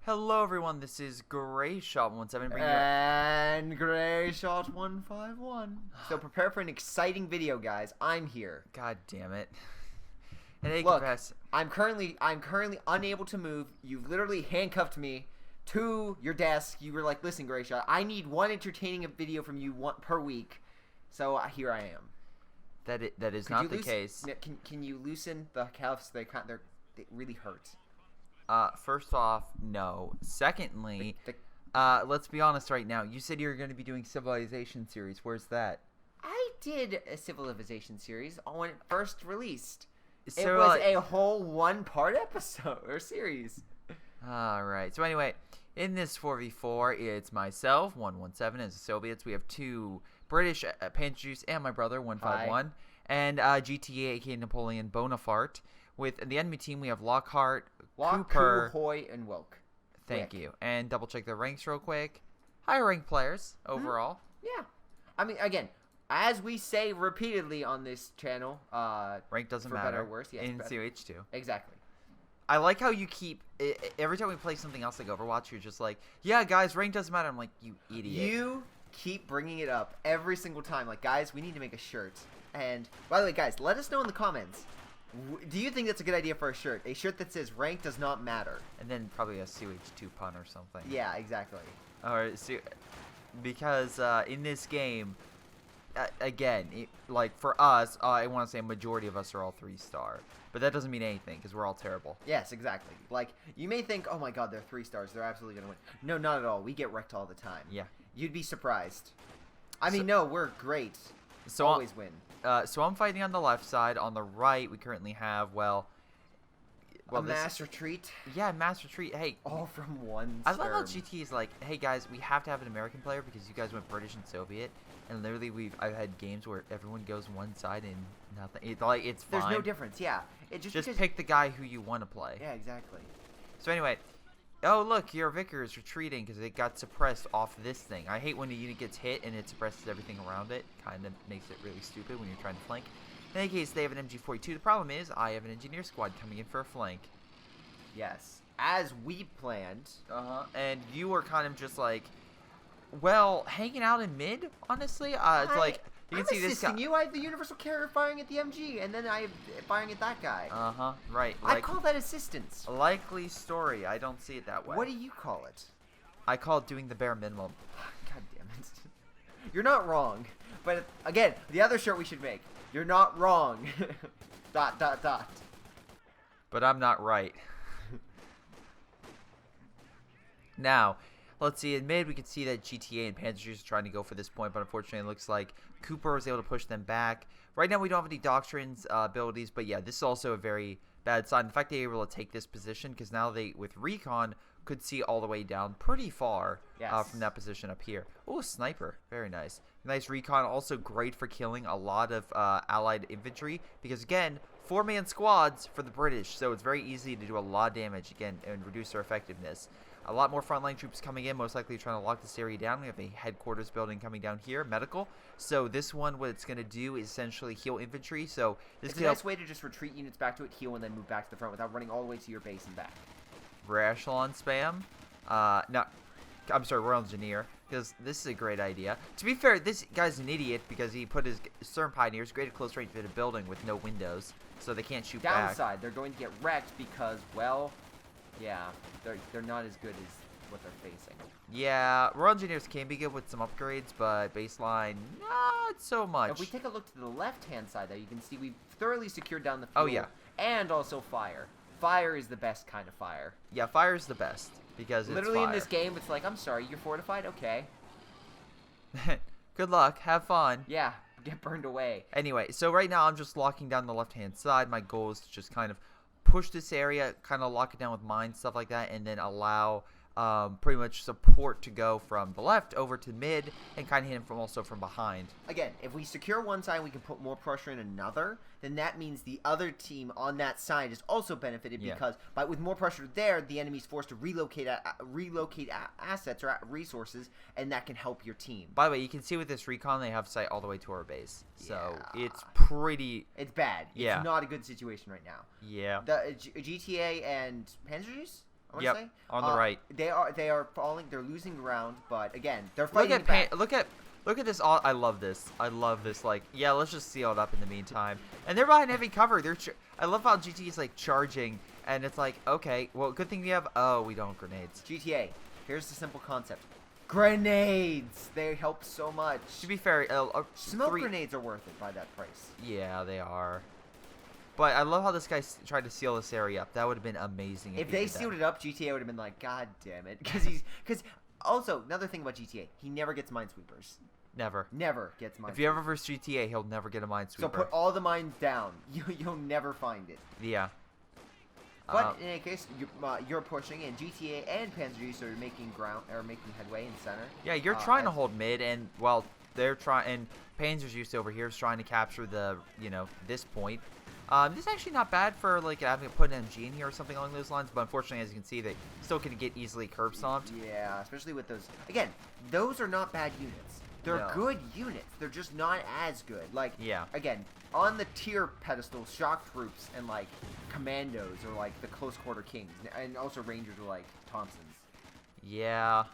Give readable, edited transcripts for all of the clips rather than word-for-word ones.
Hello everyone, this is Greyshot17 and Greyshot151. So prepare for an exciting video, guys. I'm here. God damn it. And Look, I'm currently unable to move. You've literally handcuffed me to your desk. You were like, listen, Greyshot, I need one entertaining video from you per week. So here I am. That is not the case. Can you loosen the cuffs? They really hurt. First off, no. Secondly, let's be honest right now. You said you were going to be doing Civilization series. Where's that? I did a Civilization series when it first released. So, it was a whole one-part episode or series. Alright. So anyway, in this 4v4, it's myself, 117, as the Soviets. We have two British, Panjuice, and my brother, 151. Hi. And GTA, aka Napoleon Bonaparte. With the enemy team, we have Lockhart, Cooper, Hoy, and Wilk. Thank you. And double check the ranks real quick. Higher ranked players overall. Yeah. I mean, again, as we say repeatedly on this channel, rank doesn't for matter. Better or worse, yes, in COH2. Exactly. I like how you keep every time we play something else like Overwatch, you're just like, yeah, guys, rank doesn't matter. I'm like, you idiot. You keep bringing it up every single time. Like, guys, we need to make a shirt. And by the way, guys, let us know in the comments. Do you think that's a good idea for a shirt? A shirt that says rank does not matter. And then probably a COH2 pun or something. Yeah, exactly. Or because in this game, again, like for us, I want to say a majority of us are all 3-star. But that doesn't mean anything because we're all terrible. Yes, exactly. Like, you may think, oh my god, they're 3 stars. They're absolutely going to win. No, not at all. We get wrecked all the time. Yeah. You'd be surprised. I mean, no, we're great. So always win. So I'm fighting on the left side. On the right, we currently have, well a mass retreat. Yeah, mass retreat. Hey, all from one. I love how GT is like, hey guys, we have to have an American player because you guys went British and Soviet, and literally I've had games where everyone goes one side and nothing. It's fine. There's no difference. Yeah, just pick the guy who you want to play. Yeah, exactly. So anyway. Oh, look, your Vicar is retreating because it got suppressed off this thing. I hate when a unit gets hit and it suppresses everything around it. Kind of makes it really stupid when you're trying to flank. In any case, they have an MG42. The problem is I have an engineer squad coming in for a flank. Yes. As we planned. And you were kind of just like, well, hanging out in mid, honestly. It's like... You can see this guy. You, I have the universal carrier firing at the MG, and then I have firing at that guy. Right. I call that assistance. A likely story. I don't see it that way. What do you call it? I call it doing the bare minimum. God damn it. You're not wrong. But, again, the other shirt we should make. You're not wrong. ... But I'm not right. Now... Let's see, in mid, we can see that GTA and Panzerjuice are trying to go for this point, but unfortunately it looks like Cooper was able to push them back. Right now we don't have any Doctrines abilities, but yeah, this is also a very bad sign. In fact, they were able to take this position because now they, with Recon, could see all the way down pretty far from that position up here. Oh, sniper. Very nice. Nice Recon. Also great for killing a lot of allied infantry because, again, 4-man squads for the British, so it's very easy to do a lot of damage, again, and reduce their effectiveness. A lot more frontline troops coming in, most likely trying to lock this area down. We have a headquarters building coming down here, medical. So this one, what it's going to do is essentially heal infantry. So this it's a nice way to just retreat units back to it, heal, and then move back to the front without running all the way to your base and back. Rear echelon spam. No, I'm sorry, Royal Engineer, because this is a great idea. To be fair, this guy's an idiot because he put his Stern Pioneers great at close range to a building with no windows, so they can't shoot back. Downside, they're going to get wrecked because, well... Yeah, they're not as good as what they're facing. Yeah, Royal Engineers can be good with some upgrades, but baseline, not so much. If we take a look to the left-hand side there, you can see we've thoroughly secured down the fuel. Oh, yeah. And also fire. Fire is the best kind of fire. Yeah, fire is the best, because it's literally fire. In this game, it's like, I'm sorry, you're fortified? Okay. Good luck. Have fun. Yeah, get burned away. Anyway, so right now I'm just locking down the left-hand side. My goal is to just kind of push this area, kind of lock it down with mines, stuff like that, and then allow pretty much support to go from the left over to mid and kind of hit him from also from behind. Again, if we secure one side, we can put more pressure in another. Then that means the other team on that side is also benefited because with more pressure there, the enemy's forced to relocate assets or resources, and that can help your team. By the way, you can see with this recon, they have sight all the way to our base, so it's pretty. It's bad. It's not a good situation right now. Yeah. The GTA and Panzerjuice I want Yep, to say. on the right. They are falling. They're losing ground, but again, they're fighting back. Look at this. I love this. I love this. Like, yeah, let's just seal it up in the meantime. And they're behind heavy cover. I love how GT is like charging, and it's like, okay, well, good thing we have. Oh, we don't have grenades. GTA. Here's the simple concept. Grenades. They help so much. To be fair, smoke grenades are worth it by that price. Yeah, they are. But I love how this guy tried to seal this area up. That would have been amazing. If they sealed it up, GTA would have been like, God damn it. Because also, another thing about GTA, he never gets minesweepers. Never. Never gets minesweepers. If you ever verse GTA, he'll never get a minesweeper. So put all the mines down. You'll never find it. Yeah. But in any case, you're pushing, and GTA and Panzer Juice are making headway in center. Yeah, you're trying to hold mid, and well, they're trying. And Panzer Juice over here is trying to capture the this point. This is actually not bad for like having to put an MG in here or something along those lines, but unfortunately, as you can see, they still can get easily curb stomped. Yeah, especially with those. Again, those are not bad units. They're good units. They're just not as good. Like, yeah. Again, on the tier pedestal, shock troops and like commandos are like the close quarter kings, and also rangers are like Thompsons. Yeah.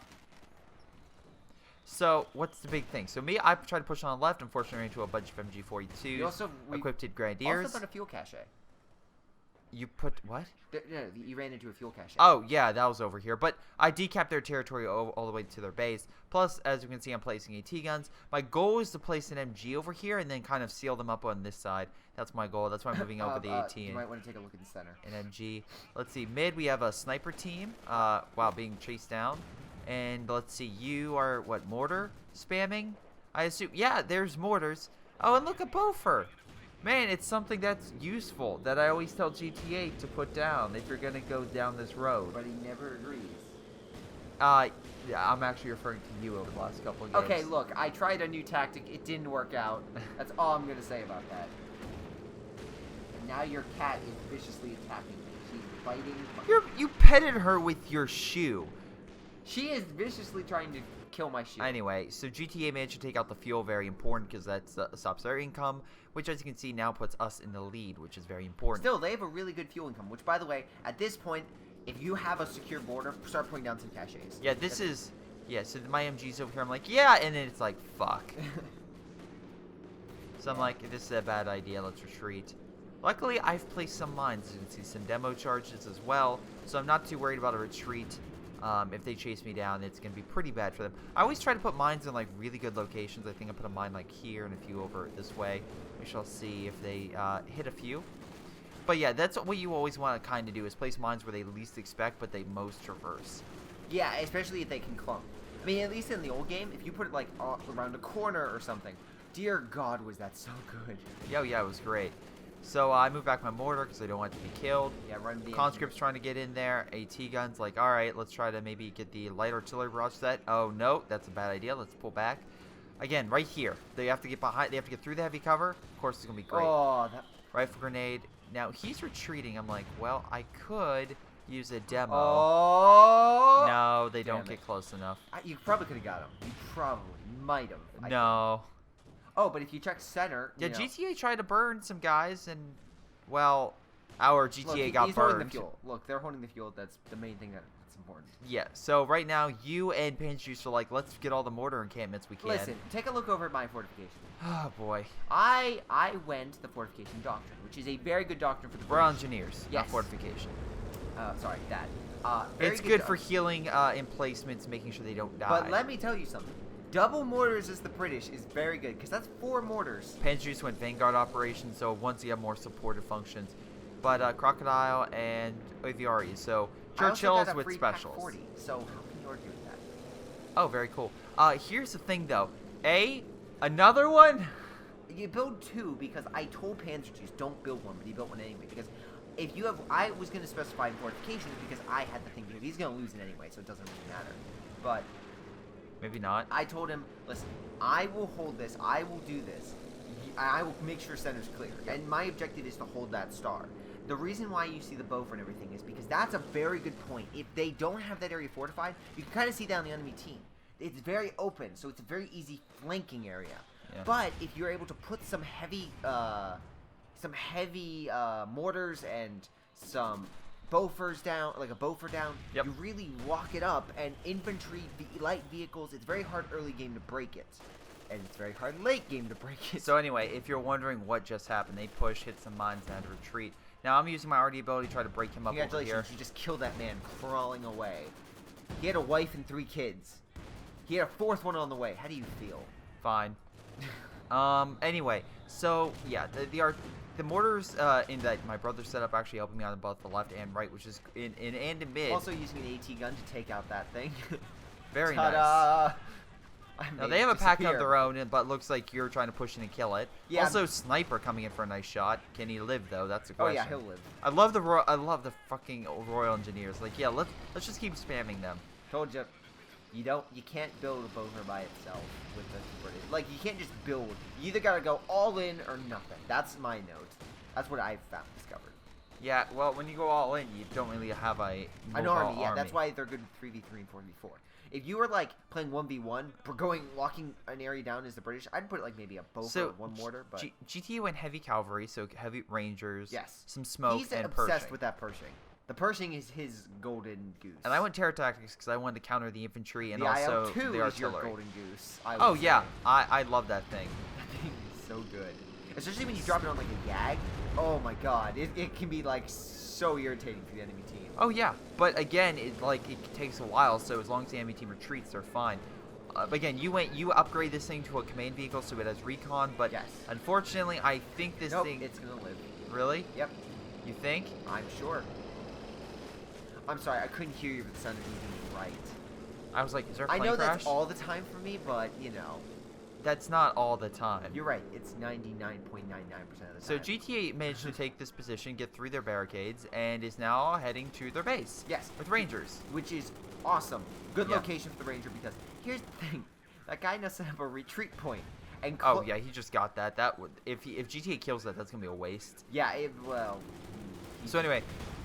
So, what's the big thing? So, I tried to push on the left. Unfortunately, ran into a bunch of MG42s. Equipped Grenadiers. Also found a fuel cache. You put what? No, you ran into a fuel cache. Oh, yeah, that was over here. But I decapped their territory all the way to their base. Plus, as you can see, I'm placing AT guns. My goal is to place an MG over here and then kind of seal them up on this side. That's my goal. That's why I'm moving over the AT. You might want to take a look in the center. An MG. Let's see. Mid, we have a sniper team. Wow, being chased down. And let's see. You are, what, mortar spamming? I assume. Yeah, there's mortars. Oh, and look, a Bofer. Man, it's something that's useful that I always tell GTA to put down if you're going to go down this road. But he never agrees. Yeah, I'm actually referring to you over the last couple of games. Okay, look, I tried a new tactic. It didn't work out. That's all I'm going to say about that. And now your cat is viciously attacking me. She's biting. You petted her with your shoe. She is viciously trying to kill my shoe. Anyway, so GTA managed to take out the fuel, very important because that stops their income, which as you can see now puts us in the lead, which is very important. Still, they have a really good fuel income, which by the way, at this point, if you have a secure border, start putting down some caches. Yeah, so my MG's over here, I'm like, yeah, and then it's like, fuck. So I'm like, this is a bad idea, let's retreat. Luckily, I've placed some mines, as you can see, some demo charges as well, so I'm not too worried about a retreat. If they chase me down, it's going to be pretty bad for them. I always try to put mines in like really good locations. I think I put a mine like here and a few over this way. We shall see if they hit a few. But yeah, that's what you always want to kind of do is place mines where they least expect but they most traverse. Yeah, especially if they can clump. I mean, at least in the old game, if you put it like around a corner or something, dear God, was that so good. Yeah, it was great. So I moved back my mortar because I don't want it to be killed. Yeah, run the conscripts trying to get in there. AT guns like, all right, let's try to maybe get the light artillery barrage set. Oh no, that's a bad idea. Let's pull back. Again, right here. They have to get behind. They have to get through the heavy cover. Of course, it's gonna be great. Oh, rifle grenade. Now he's retreating. I'm like, well, I could use a demo. Oh. No, they don't get close enough. You probably could have got him. You probably might have. No. Oh, but if you check center... Yeah, GTA tried to burn some guys, and, well, our GTA got he's burned. Holding the fuel. Look, they're holding the fuel. That's the main thing that's important. Yeah, so right now, you and Panzer Juice are like, let's get all the mortar encampments we can. Listen, take a look over at my fortification. Oh, boy. I went the fortification doctrine, which is a very good doctrine for the We're engineers, yes. not fortification. Sorry, that. It's good for healing emplacements, making sure they don't die. But let me tell you something. Double mortars as the British is very good, because that's 4 mortars. Panzer Juice went Vanguard operation, so once you have more supportive functions. But Crocodile and Aviari, so Churchill's with specials. 40, so how can you argue with that? Oh, very cool. Here's the thing, though. Another one? You build 2, because I told Panzer Juice, don't build 1, but he built 1 anyway, because if you have... I was going to specify fortifications, because I had the thing, because he's going to lose it anyway, so it doesn't really matter. But... maybe not. I told him, listen, I will hold this. I will do this. I will make sure center's clear. And my objective is to hold that star. The reason why you see the Beaufort and everything is because that's a very good point. If they don't have that area fortified, you can kind of see down the enemy team. It's very open, so it's a very easy flanking area. Yeah. But if you're able to put some heavy mortars and some Bofors down, like a Bofor down. Yep. You really lock it up, and infantry, light vehicles, it's very hard early game to break it. And it's very hard late game to break it. So anyway, if you're wondering what just happened, they pushed, hit some mines, and had to retreat. Now I'm using my RD ability to try to break him up over here. Congratulations, you just killed that man crawling away. He had a wife and 3 kids. He had a 4th one on the way. How do you feel? Fine. Anyway, so yeah, the mortars in that my brother set up actually helping me on both the left and right, which is in mid. Also using an AT gun to take out that thing. Very Ta-da! nice. Now they have a pack of their own, but looks like you're trying to push in and kill it. Yeah. Also, sniper coming in for a nice shot. Can he live though? That's the Oh question. yeah, he'll live. I love the fucking Royal Engineers. Like, yeah, let's just keep spamming them. Told you. You can't build a Boner by itself with the British. Like, you can't just build. You either gotta go all in or nothing. That's my note. That's what I've discovered. Yeah, well, when you go all in, you don't really have an army. Yeah, that's why they're good with 3v3 and 4v4. If you were like playing 1v1, locking an area down as the British, I'd put like maybe a bow or one mortar. But GTA went heavy cavalry, so heavy rangers. Yes. Some smoke. He's and obsessed Pershing. with that Pershing. The Pershing is his golden goose. And I went terror tactics because I wanted to counter the infantry and the also IL-2 the is artillery. your golden goose. Oh yeah, I love that thing. That thing is so good, especially when you drop it on like a Yag. Oh my god, it can be like so irritating for the enemy team. Oh yeah, but again, it takes a while. So as long as the enemy team retreats, they're fine. But again, you upgrade this thing to a command vehicle so it has recon. But yes. Unfortunately, I think this thing. It's gonna live. Really? Yep. You think? I'm sure. I'm sorry, I couldn't hear you, but the sound didn't even right. I was like, is there a I plane know crash? that's all the time for me, but you know. That's not all the time. You're right. It's 99.99% of the time. So GTA managed to take this position, get through their barricades, and is now heading to their base. Yes. With Rangers. Which is awesome. Good Yeah. location for the Ranger because here's the thing. That guy knows to have a retreat point. And Oh yeah, he just got that. That would if GTA kills that, that's gonna be a waste. Yeah. Well. So anyway,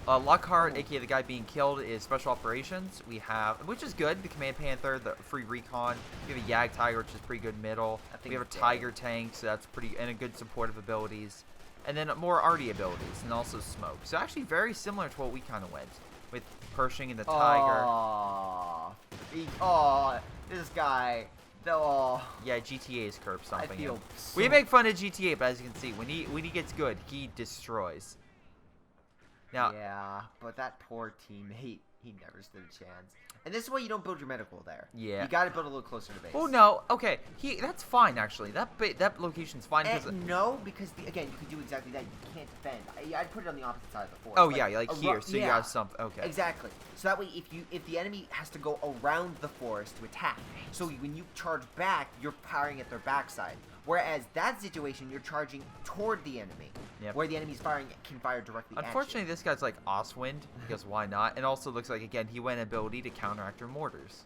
Lockhart, aka the guy being killed, is special operations. We have, which is good, the Command Panther, the free recon. We have a Yag Tiger, which is pretty good middle. We have a Tiger tank, so that's pretty, and a good supportive abilities. And then more arty abilities, and also smoke. So actually very similar to what we kind of went with Pershing and the Tiger. Oh, this guy. Oh. Yeah, GTA is curb stomping him. So We make fun of GTA, but as you can see, when he gets good, he destroys. Now, yeah, but that poor teammate, he never stood a chance. And this is why you don't build your medical there. Yeah. You got to build a little closer to base. Oh no, okay, that's fine actually. That location's fine because no, because again, you can do exactly that. You can't defend. I'd put it on the opposite side of the forest. oh yeah, like here, so you have something. Okay. Exactly. So that way, if the enemy has to go around the forest to attack, so when you charge back, you're firing at their backside. Whereas that situation, you're charging toward the enemy, where the enemy's can fire directly Unfortunately, at you. this guy's like Oswind, because why not? And also looks like, again, he went ability to counteract your mortars.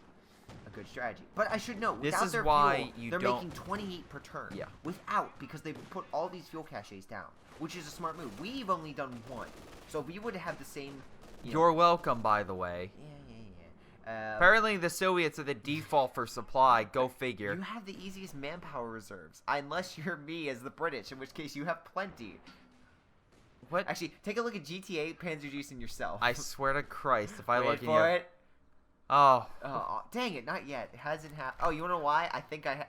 A good strategy. But I should note, This without is their why fuel, they're making 28 per turn. Yeah. Without, because they put all these fuel caches down, which is a smart move. We've only done 1. So if we would have the same... You're welcome, by the way. Yeah. Apparently, the Soviets are the default for supply. Go figure. You have the easiest manpower reserves, unless you're me as the British, in which case you have plenty. What? Actually, take a look at GTA Panzer Juicing yourself. I swear to Christ, if I Wait look at for you. it. Oh. Oh, dang it! Not yet. It hasn't happened. Oh, you wanna know why? I think I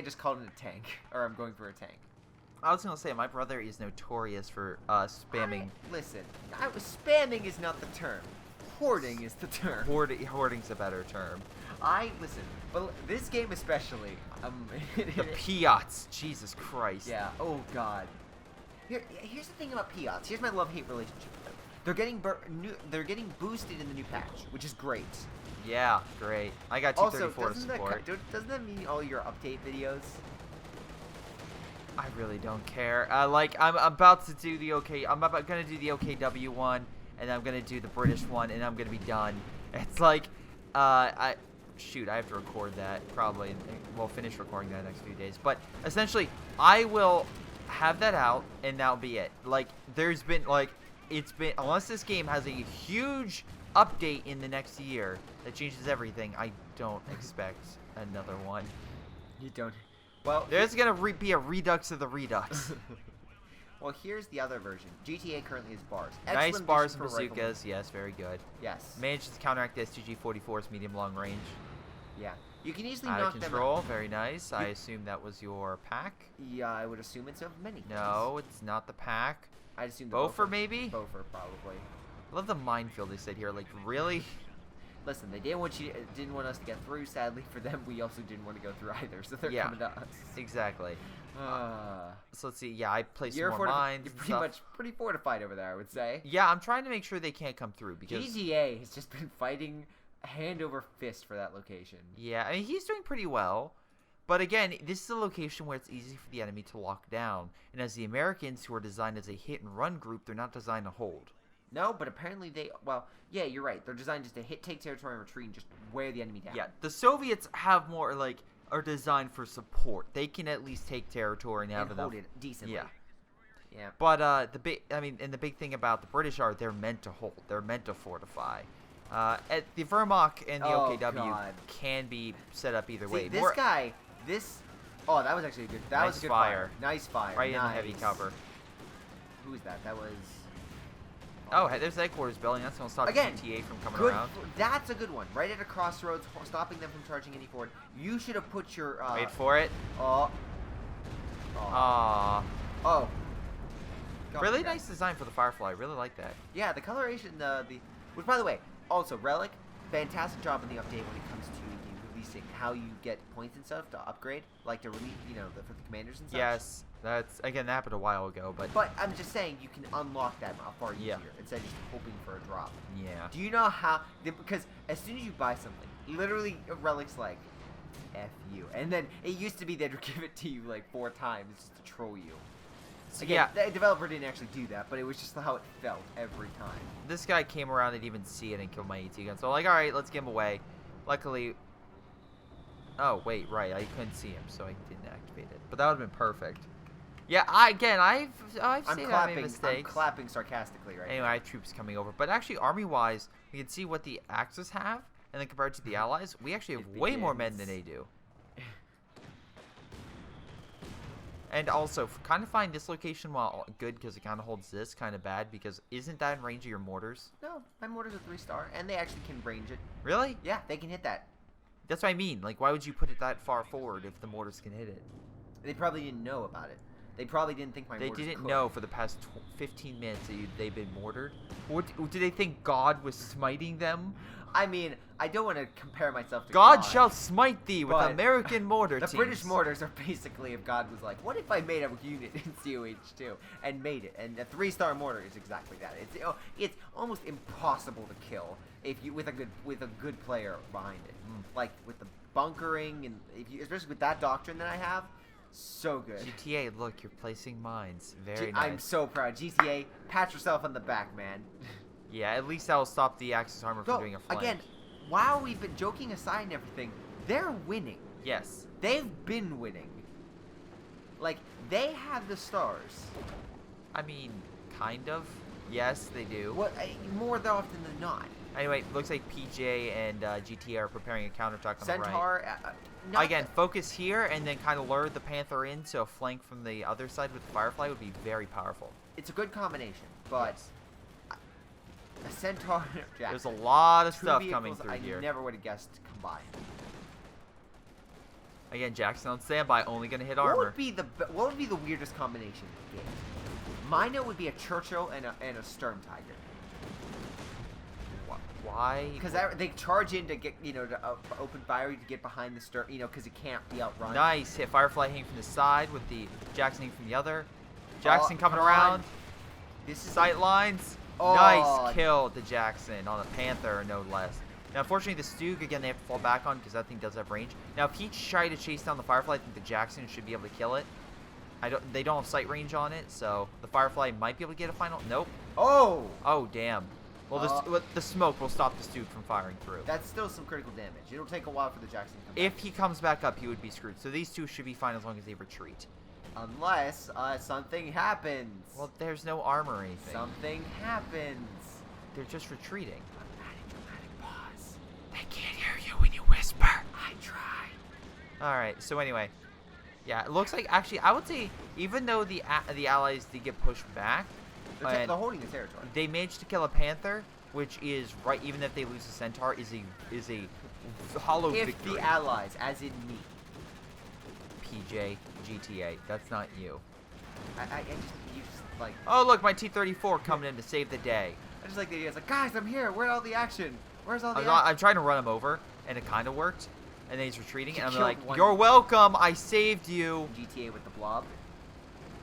just called it a tank, or I'm going for a tank. I was gonna say my brother is notorious for spamming. Listen, spamming is not the term. Hoarding is the term. Hoarding's a better term. Listen, but this game especially. The Piats, Jesus Christ. Yeah. Oh God. Here's the thing about Piats. Here's my love-hate relationship with them. They're getting boosted in the new patch, which is great. Yeah, great. I got 234 also, to support. Doesn't that mean all your update videos? I really don't care. Like I'm about to do the gonna do the OKW one, and I'm gonna do the British one, and I'm gonna be done. It's like, I have to record that probably. We'll finish recording that next few days. But essentially, I will have that out, and that'll be it. Like, there's been unless this game has a huge update in the next year that changes everything, I don't expect another one. You don't. Well, there's gonna be a redux of the redux. Well, here's the other version. GTA currently has bars. Nice Excellent bars addition and for riflemen. bazookas. Yes, very good. Yes. Manages to counteract the STG-44's medium-long range. Yeah. You can easily Out knock of them control. out. Very nice. I assume that was your pack. Yeah, I would assume it's of many. No, it's not the pack. I'd assume the Bofer, maybe? Bofer, probably. I love the minefield they said here. Like, really? Listen, they didn't want us to get through. Sadly for them, we also didn't want to go through either. So they're coming to us. Exactly. So let's see. Yeah, I placed You're more mines. You're pretty fortified over there, I would say. Yeah, I'm trying to make sure they can't come through because GTA has just been fighting hand over fist for that location. Yeah, I mean he's doing pretty well. But again, this is a location where it's easy for the enemy to lock down. And as the Americans, who are designed as a hit-and-run group, they're not designed to hold. No, but apparently well, yeah, you're right. They're designed just to take territory and retreat and just wear the enemy down. Yeah, the Soviets have more, are designed for support. They can at least take territory and have hold it decently. Yeah. Yeah. But the big thing about the British are they're meant to hold. They're meant to fortify. At the Wehrmacht and the OKW can be set up either way. Oh, that was actually good. That was a good fire. Nice fire. Right in the heavy cover. Who is that? That was. Oh, there's the headquarters building. That's going to stop GTA from coming around. That's a good one. Right at a crossroads, stopping them from charging any forward. You should have put your. Wait for it. Oh. Really nice design for the Firefly. Really like that. Yeah, the coloration, which, by the way, also Relic, fantastic job in the update when it comes to releasing how you get points and stuff to upgrade, like to release, for the commanders and stuff. Yes, that happened a while ago, but I'm just saying you can unlock that far easier instead of just hoping for a drop. Yeah. Do you know how? Because as soon as you buy something, literally Relic's like, F you, and then it used to be they'd give it to you like 4 times just to troll you. Again, the developer didn't actually do that, but it was just how it felt every time. This guy came around and didn't even see it and killed my AT gun. So I'm like, all right, let's get him away. Luckily, oh wait, right, I couldn't see him, so I didn't activate it. But that would have been perfect. Yeah, I've seen I made mistakes. I'm clapping sarcastically right Anyway, now. I have troops coming over, but actually, army-wise, we can see what the Axis have, and then compared to the Allies, we actually have way more men than they do. And also, kind of find this location good because it kind of holds this kind of bad because isn't that in range of your mortars? No, my mortars are 3-star, and they actually can range it. Really? Yeah, they can hit that. That's what I mean. Like, why would you put it that far forward if the mortars can hit it? They probably didn't know about it. They probably didn't think my mortars could. They didn't know for the past 15 minutes that they've been mortared. What, did they think God was smiting them? I mean, I don't want to compare myself to God shall smite thee with American mortar The teams. British mortars are basically if God was like, what if I made a unit in COH2 and made it? And a 3-star mortar is exactly that. It's almost impossible to kill if you with a good player behind it. Like with the bunkering and especially with that doctrine that I have, so good. GTA, look, you're placing mines. Very nice. I'm so proud. GTA, pat yourself on the back, man. Yeah, at least that'll stop the Axis armor from doing a flank. Again, while we've been joking aside and everything, they're winning. Yes. They've been winning. Like, they have the stars. I mean, kind of. Yes, they do. Well, more often than not. Anyway, looks like PJ and GTA are preparing a counterattack on the right. Centaur. Again, focus here and then kind of lure the Panther in, so a flank from the other side with the Firefly would be very powerful. It's a good combination, but a Centaur. There's a lot of stuff coming through here. I never would have guessed combined. Again, Jackson on standby, only going to hit armor. What would be the weirdest combination to get? Mine would be a Churchill and a Sturm Tiger. Why? Because they charge in to get, to open fire to get behind the Sturm, because it can't be outrun. Nice hit. Firefly hitting from the side with the Jackson hitting from the other. Jackson coming around. This is sight lines. Nice kill to Jackson on a Panther, no less. Now, unfortunately, the Stug, again, they have to fall back on because that thing does have range. Now, if he tried to chase down the Firefly, I think the Jackson should be able to kill it. They don't have sight range on it, so the Firefly might be able to get a final. Nope. Oh! Oh, damn. Well, the smoke will stop the Stug from firing through. That's still some critical damage. It'll take a while for the Jackson to come back. If he comes back up, he would be screwed. So these two should be fine as long as they retreat. Unless something happens. Well, there's no armor or anything. Something happens. They're just retreating. Dramatic pause. They can't hear you when you whisper. I try. Alright, so anyway. Yeah, it looks like actually I would say even though the allies did get pushed back, They're holding the territory. they managed to kill a panther, which is right. Even if they lose a centaur, is a hollow If victory. the allies, as in me, PJ GTA, that's not you. you just like. Oh look, my T-34 coming in to save the day. I just like the idea. It's like, guys, I'm here. Where's all the action? Where's all the action? I'm trying to run him over, and it kind of worked. And then he's retreating, and I'm killed like, one. "You're welcome. I saved you. GTA with the blob.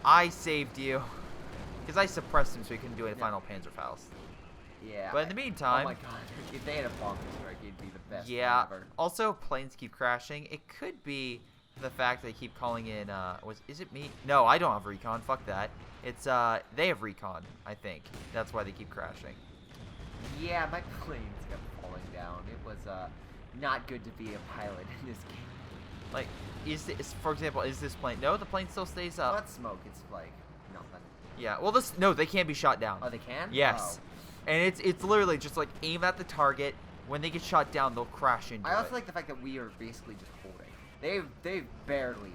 I saved you." Because I suppressed him so he couldn't do any final Panzerfaust. Yeah. But in the meantime, oh my god, if they had a bomb strike, it'd be the best. yeah. Thing ever. Also, planes keep crashing. It could be the fact they keep calling in. Is it me? No, I don't have recon. Fuck that. It's they have recon. I think that's why they keep crashing. Yeah, my planes kept falling down. It was not good to be a pilot in this game. Like, for example, is this plane? No, the plane still stays up. Well, that's smoke. It's like nothing. Yeah. Well, no, they can't be shot down. Oh, they can? Yes. Oh. And it's literally just like aim at the target. When they get shot down, they'll crash into it. I also like the fact that we are basically just holding. They've barely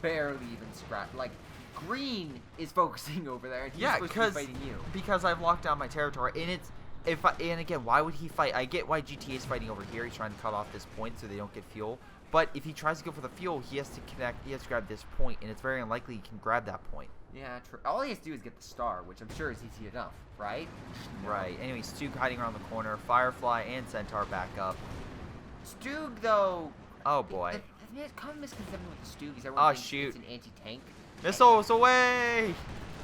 even scratched. Like, green is focusing over there, and he's supposed to be fighting you. Because I've locked down my territory, and it's and again, why would he fight? I get why GTA is fighting over here. He's trying to cut off this point so they don't get fuel. But if he tries to go for the fuel, he has to connect. He has to grab this point, and it's very unlikely he can grab that point. Yeah, true. All he has to do is get the star, which I'm sure is easy enough, right? Right. Anyway, Stug hiding around the corner. Firefly and Centaur back up. Stug, though. Oh boy. The common misconception with the Stug is Oh, everyone thinks shoot. it's an anti-tank. Missiles away!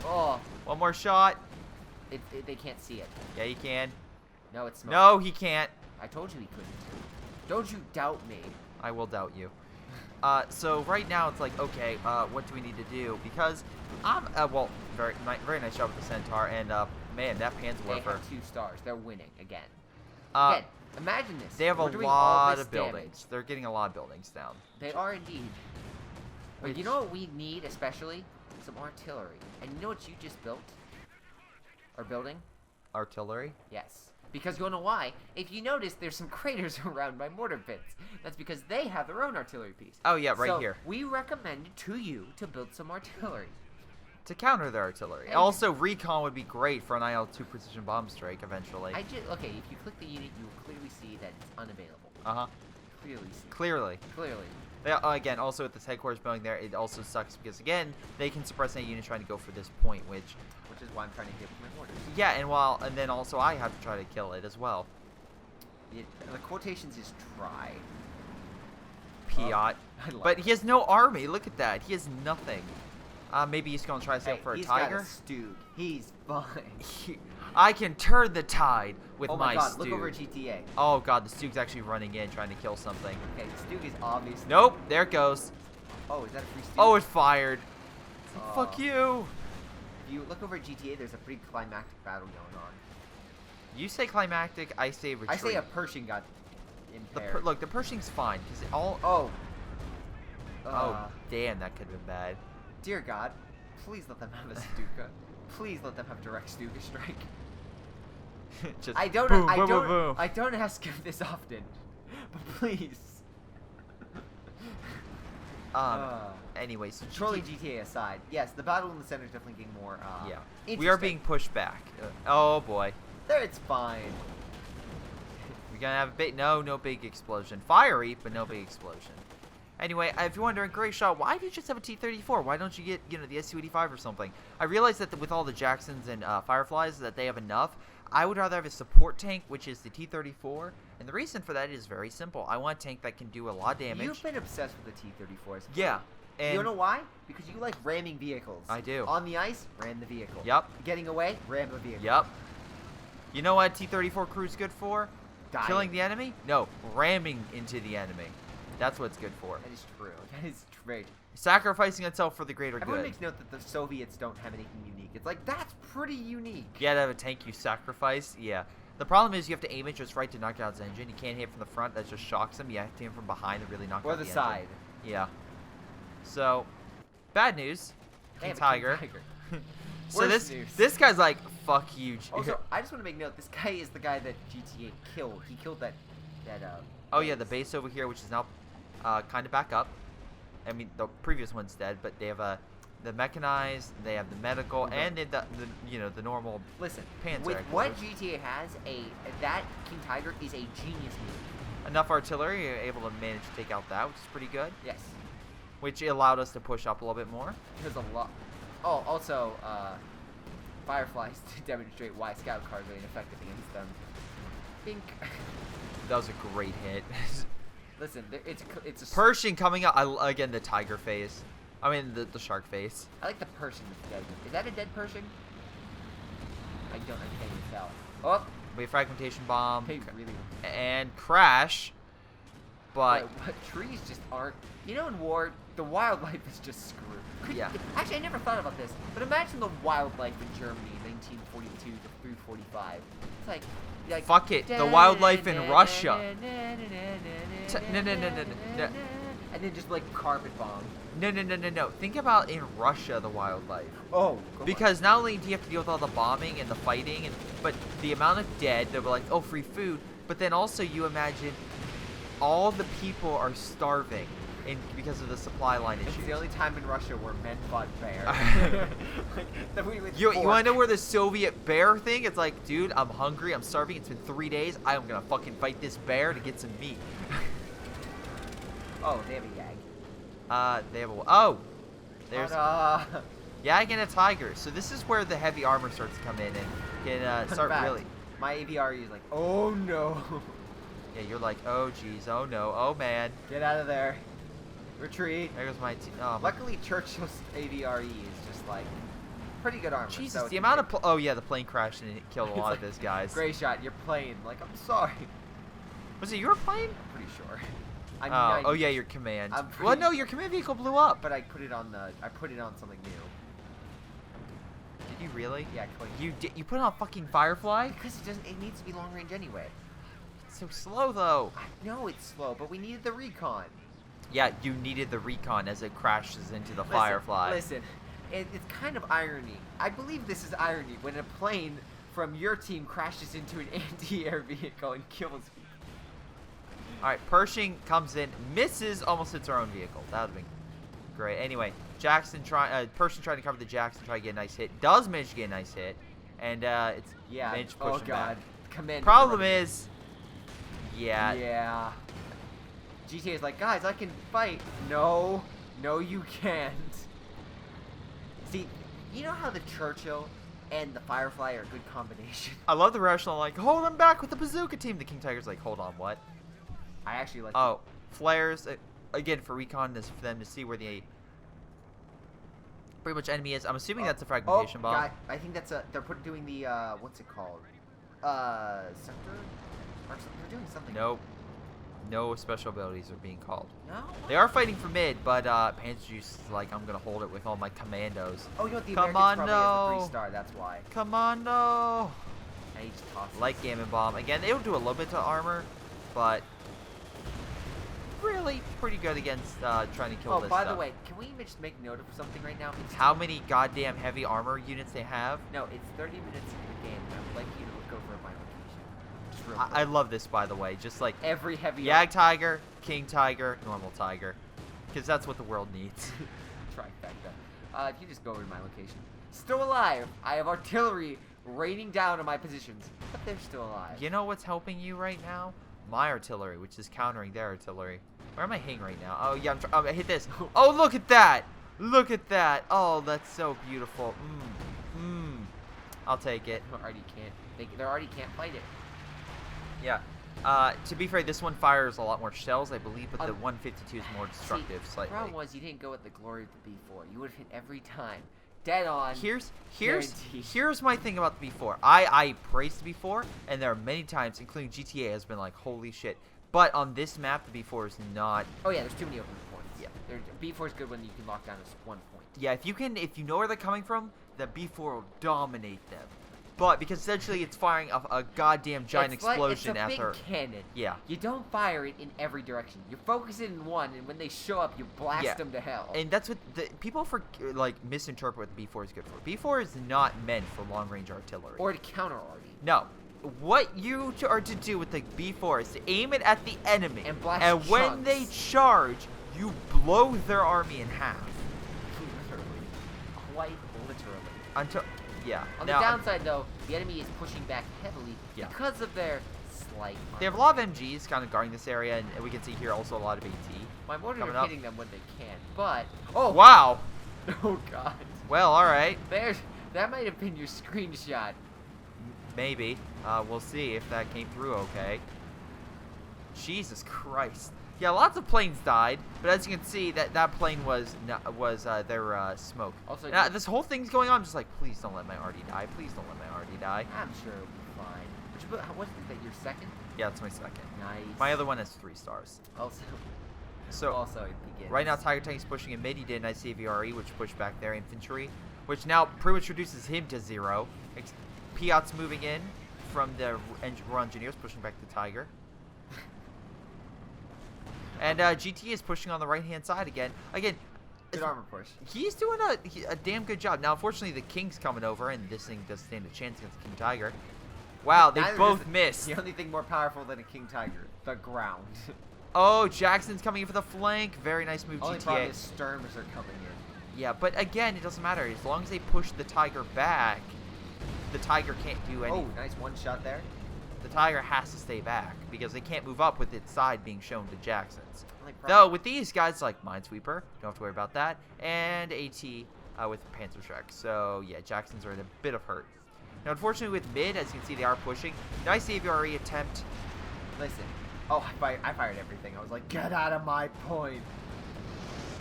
Oh, One more shot. they can't see it. Yeah, he can. No, it's smoke. No, he can't. I told you he couldn't. Don't you doubt me. I will doubt you. So right now it's like, okay, what do we need to do? Because I'm, well, very nice job with the Centaur, and man, that They Panzerwerfer. have 2 stars. They're winning again. Again, Imagine this. they have We're a doing all lot this of buildings. damage. They're getting a lot of buildings down. They are indeed. But you know what we need especially? Some artillery. And you know what you just built? Or building? Artillery? Yes. Because you wanna know why? If you notice, there's some craters around my mortar pits. That's because they have their own artillery piece. Oh yeah, right so here. We recommend to you to build some artillery. To counter their artillery. And Also, recon would be great for an IL-2 precision bomb strike eventually. Okay, if you click the unit, you will clearly see that it's unavailable. Uh-huh. Clearly see. Clearly. Clearly. Again, also with this headquarters building there, it also sucks because, again, they can suppress any unit trying to go for this point, which is why I'm trying to hit with my mortars. Yeah, and then also I have to try to kill it as well. The quotations is try. Piot. But he has no army. Look at that. He has nothing. Maybe he's going to try to sail for a tiger. He's got a Stug. He's fine. I can turn the tide with my god, Stug. look over GTA. Oh god, the Stug's actually running in trying to kill something. Okay, the Stug is obviously... Nope, there it goes. Oh, is that a free Stug? Oh, it fired. Fuck you. If you look over at GTA, there's a pretty climactic battle going on. You say climactic, I say retreat. I say a Pershing got impaired. Look, the Pershing's fine because it all. Oh. Oh, damn, that could have been bad. Dear God, please let them have a Stuka. Please let them have direct Stuka strike. Just I don't. boom, I boom, don't. boom, boom. I don't ask him this often, but please. Anyway, so Trolling GTA aside, yes, the battle in the center is definitely getting more. Yeah, we are being pushed back. Oh boy. There, it's fine. We're gonna have a big, no big explosion. Fiery, but no big explosion. Anyway, if you're wondering, Greyshot, why do you just have a T-34? Why don't you get, the SU-85 or something? I realize that with all the Jacksons and Fireflies that they have enough. I would rather have a support tank, which is the T-34, and the reason for that is very simple. I want a tank that can do a lot of damage. You've been obsessed with the T-34s. Yeah. And you know why? Because you like ramming vehicles. I do. On the ice, ram the vehicle. Yep. Getting away, ram the vehicle. Yep. You know what T-34 crew's good for? Dying. Killing the enemy? No, ramming into the enemy. That's what it's good for. That is true. That is great. Sacrificing itself for the greater Everyone good. makes note that the Soviets don't have anything unique. It's like, that's pretty unique. You gotta have a tank you sacrifice. Yeah. The problem is you have to aim it just right to knock out its engine. You can't hit from the front. That just shocks him. You have to aim from behind to really knock out the engine. Or the side. Yeah. So, bad news. They King have a Tiger. King Tiger. So Worse news. this guy's like, fuck you. Also, I just want to make note, this guy is the guy that GTA killed. He killed that Oh yeah, the base over here, which is now kind of back up. I mean, the previous one's dead, but they have the mechanized, they have the medical, and the the normal. Listen, Panzer with headquarters. what GTA has, that King Tiger is a genius move. Enough artillery, you're able to manage to take out that, which is pretty good. Yes. Which allowed us to push up a little bit more. There's a lot. Oh, also, Fireflies to demonstrate why scout cars are ineffective against them. Bink. That was a great hit. Listen, it's a. Pershing coming out. Again, the tiger face. I mean, the shark face. I like the Pershing that's dead. Is that a dead Pershing? I can't even tell. Oh, We have fragmentation bomb. they really. And crash. But What trees just aren't. You know, in war, the wildlife is just screwed. Yeah. Actually, I never thought about this, but imagine the wildlife in Germany in 1942 to 345. It's like fuck it, the wildlife in Russia. No. And then just like carpet bomb. No. Think about in Russia the wildlife. Oh, Because not only do you have to deal with all the bombing and the fighting, but the amount of dead, they'll be like, oh, free food. But then also you imagine all the people are starving because of the supply line it's issues. the only time in Russia where men fought bear. You want to know where the Soviet bear thing? It's like, dude, I'm hungry, I'm starving, it's been 3 days, I'm gonna fucking fight this bear to get some meat. Oh, they have a Yag. They have a, oh! There's Ta-da! Yag and a tiger. So this is where the heavy armor starts to come in and can start fact, really. My AVRE is like, oh no. Yeah, you're like, oh geez, oh no, oh man. Get out of there. Retreat. There goes my oh, my Luckily, Churchill's AVRE is just like pretty good armor. Jesus, so the it's amount okay. of oh yeah, the plane crashed and it killed a It's lot like, of his guys. Greyshot, you're playing. Like, I'm sorry. Was it your plane? I'm pretty sure. I'm Oh 90 yeah, your command. I'm Well, pretty- no, your command vehicle blew up. But I put it on something new. Did you really? Yeah, quick. You put it on fucking Firefly? Because it needs to be long range anyway. It's so slow though. I know it's slow, but we needed the recon. Yeah, you needed the recon as it crashes into the Firefly. Listen, it's kind of irony. I believe this is irony when a plane from your team crashes into an anti-air vehicle and kills people. Alright, Pershing comes in, misses, almost hits our own vehicle. That would have been great. Anyway, Pershing trying to cover the Jackson, try to get a nice hit. Does manage to get a nice hit. And it's managed to push oh him god. back. Commander Problem running. is, yeah. Yeah. GTA is like, guys, I can fight. No, you can't. See, you know how the Churchill and the Firefly are a good combination? I love the rational, like, hold them back with the bazooka team. The King Tiger's like, hold on, what? I actually like. Oh, flares. Again, for recon, is for them to see where the pretty much enemy is. I'm assuming that's a fragmentation bomb. God, I think that's they're doing the what's it called? Sector or something. They're doing something. Nope. No special abilities are being called. No. They are fighting for mid, but Panzer Juice is like, I'm gonna hold it with all my commandos. Oh, you know what? The Come Americans on, probably no. has the 3-star. That's why. Commando. And he just tosses. Light Gammon Bomb. Again, it'll do a little bit to armor, but really pretty good against trying to kill Oh, this by stuff. the way, can we even just make note of something right now? It's How many goddamn heavy armor units they have? No, it's 30 minutes into the game. And I would like you to look over at my location. Just real I quick. love this, by the way. Just like Every heavy Yag Tiger, King Tiger, normal Tiger. Because that's what the world needs. trifecta. If you just go over to my location. Still alive. I have artillery raining down on my positions, but they're still alive. You know what's helping you right now? My artillery, which is countering their artillery. Where am I hitting right now? Oh, yeah, I hit this. Oh, look at that. Look at that. Oh, that's so beautiful. I'll take it. They already can't fight it. Yeah. To be fair, this one fires a lot more shells, I believe, but the 152 is more destructive See, slightly. The problem was you didn't go with the glory of the B4. You would have hit every time. Dead on. Here's guaranteed. my thing about the B4. I praise the B4, and there are many times, including GTA, has been like, holy shit. But on this map, the B4 is not. Oh yeah, there's too many open points. Yeah. B4 is good when you can lock down this one point. Yeah, if you know where they're coming from, the B4 will dominate them. But because essentially it's firing a goddamn giant explosion it's a after. big cannon. Yeah. You don't fire it in every direction. You focus it in one, and when they show up, you blast them to hell. And that's what the people misinterpret what the B4 is good for. B4 is not meant for long range artillery. Or to counter arty. No. What you are to do with the B4 is to aim it at the enemy. And blast when chunks. they charge, You blow their army in half. Literally. Quite literally. Until, yeah. On the downside, though, the enemy is pushing back heavily because of their slight armor. They have a lot of MGs kind of guarding this area, and we can see here also a lot of AT. My mortars are hitting them when they can, but... Oh! Wow! Oh, God. Well, alright. That might have been your screenshot. Maybe. We'll see if that came through okay. Jesus Christ. Yeah, lots of planes died, but as you can see, that plane was their smoke. Also, now, this whole thing's going on. I'm just like, please don't let my arty die. Please don't let my arty die. I'm sure it'll be fine. What's that? Your second? Yeah, that's my second. Nice. My other one has 3 stars. Also it begins. Right now, Tiger Tank's pushing in mid. He did a nice CVRE, which pushed back their infantry, which now pretty much reduces him to 0. Piot's moving in from the Royal Engineers, pushing back the Tiger. And GT is pushing on the right-hand side again. Good armor push. He's doing a damn good job. Now, unfortunately, the King's coming over, and this thing doesn't stand a chance against King Tiger. Wow, they both missed. The only thing more powerful than a King Tiger, the ground. Oh, Jackson's coming in for the flank. Very nice move, only GTA. problem is Sturmers are coming in. Yeah, but again, it doesn't matter. As long as they push the Tiger back, the Tiger can't do anything. Oh, nice one shot there. The Tiger has to stay back because they can't move up with its side being shown to Jackson's. Though with these guys like Minesweeper, don't have to worry about that, and AT with Panzerschreck. So yeah, Jackson's are in a bit of hurt. Now unfortunately with mid, as you can see, they are pushing. Nice AVRE attempt. Listen, oh I fired everything. I was like, get out of my point.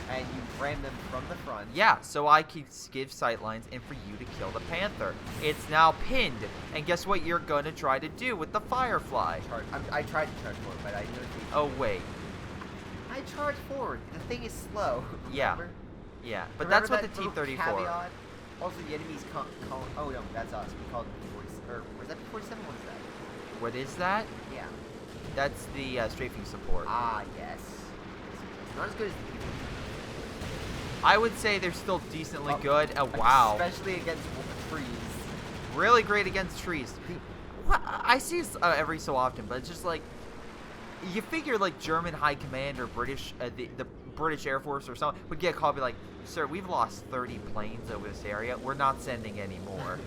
And you ran them from the front. Yeah, so I can give sightlines and for you to kill the Panther. It's now pinned. And guess what you're going to try to do with the Firefly? I tried to charge forward, but I knew it. Oh, wait. I charged forward. The thing is slow. Yeah. Remember? Yeah, but Remember that's what the little T-34... caveat? Also, the enemy's calling... Oh, no, that's us. We called it P-47. Or was that P-47? What is that? What is that? Yeah. That's the strafing support. Ah, yes. It's not as good as the P-47. I would say they're still decently good. Oh, wow. Especially against trees. Really great against trees. I see this every so often, but it's just like, you figure like German High Command or British, the British Air Force or something would get a call, be like, sir, we've lost 30 planes over this area. We're not sending any more.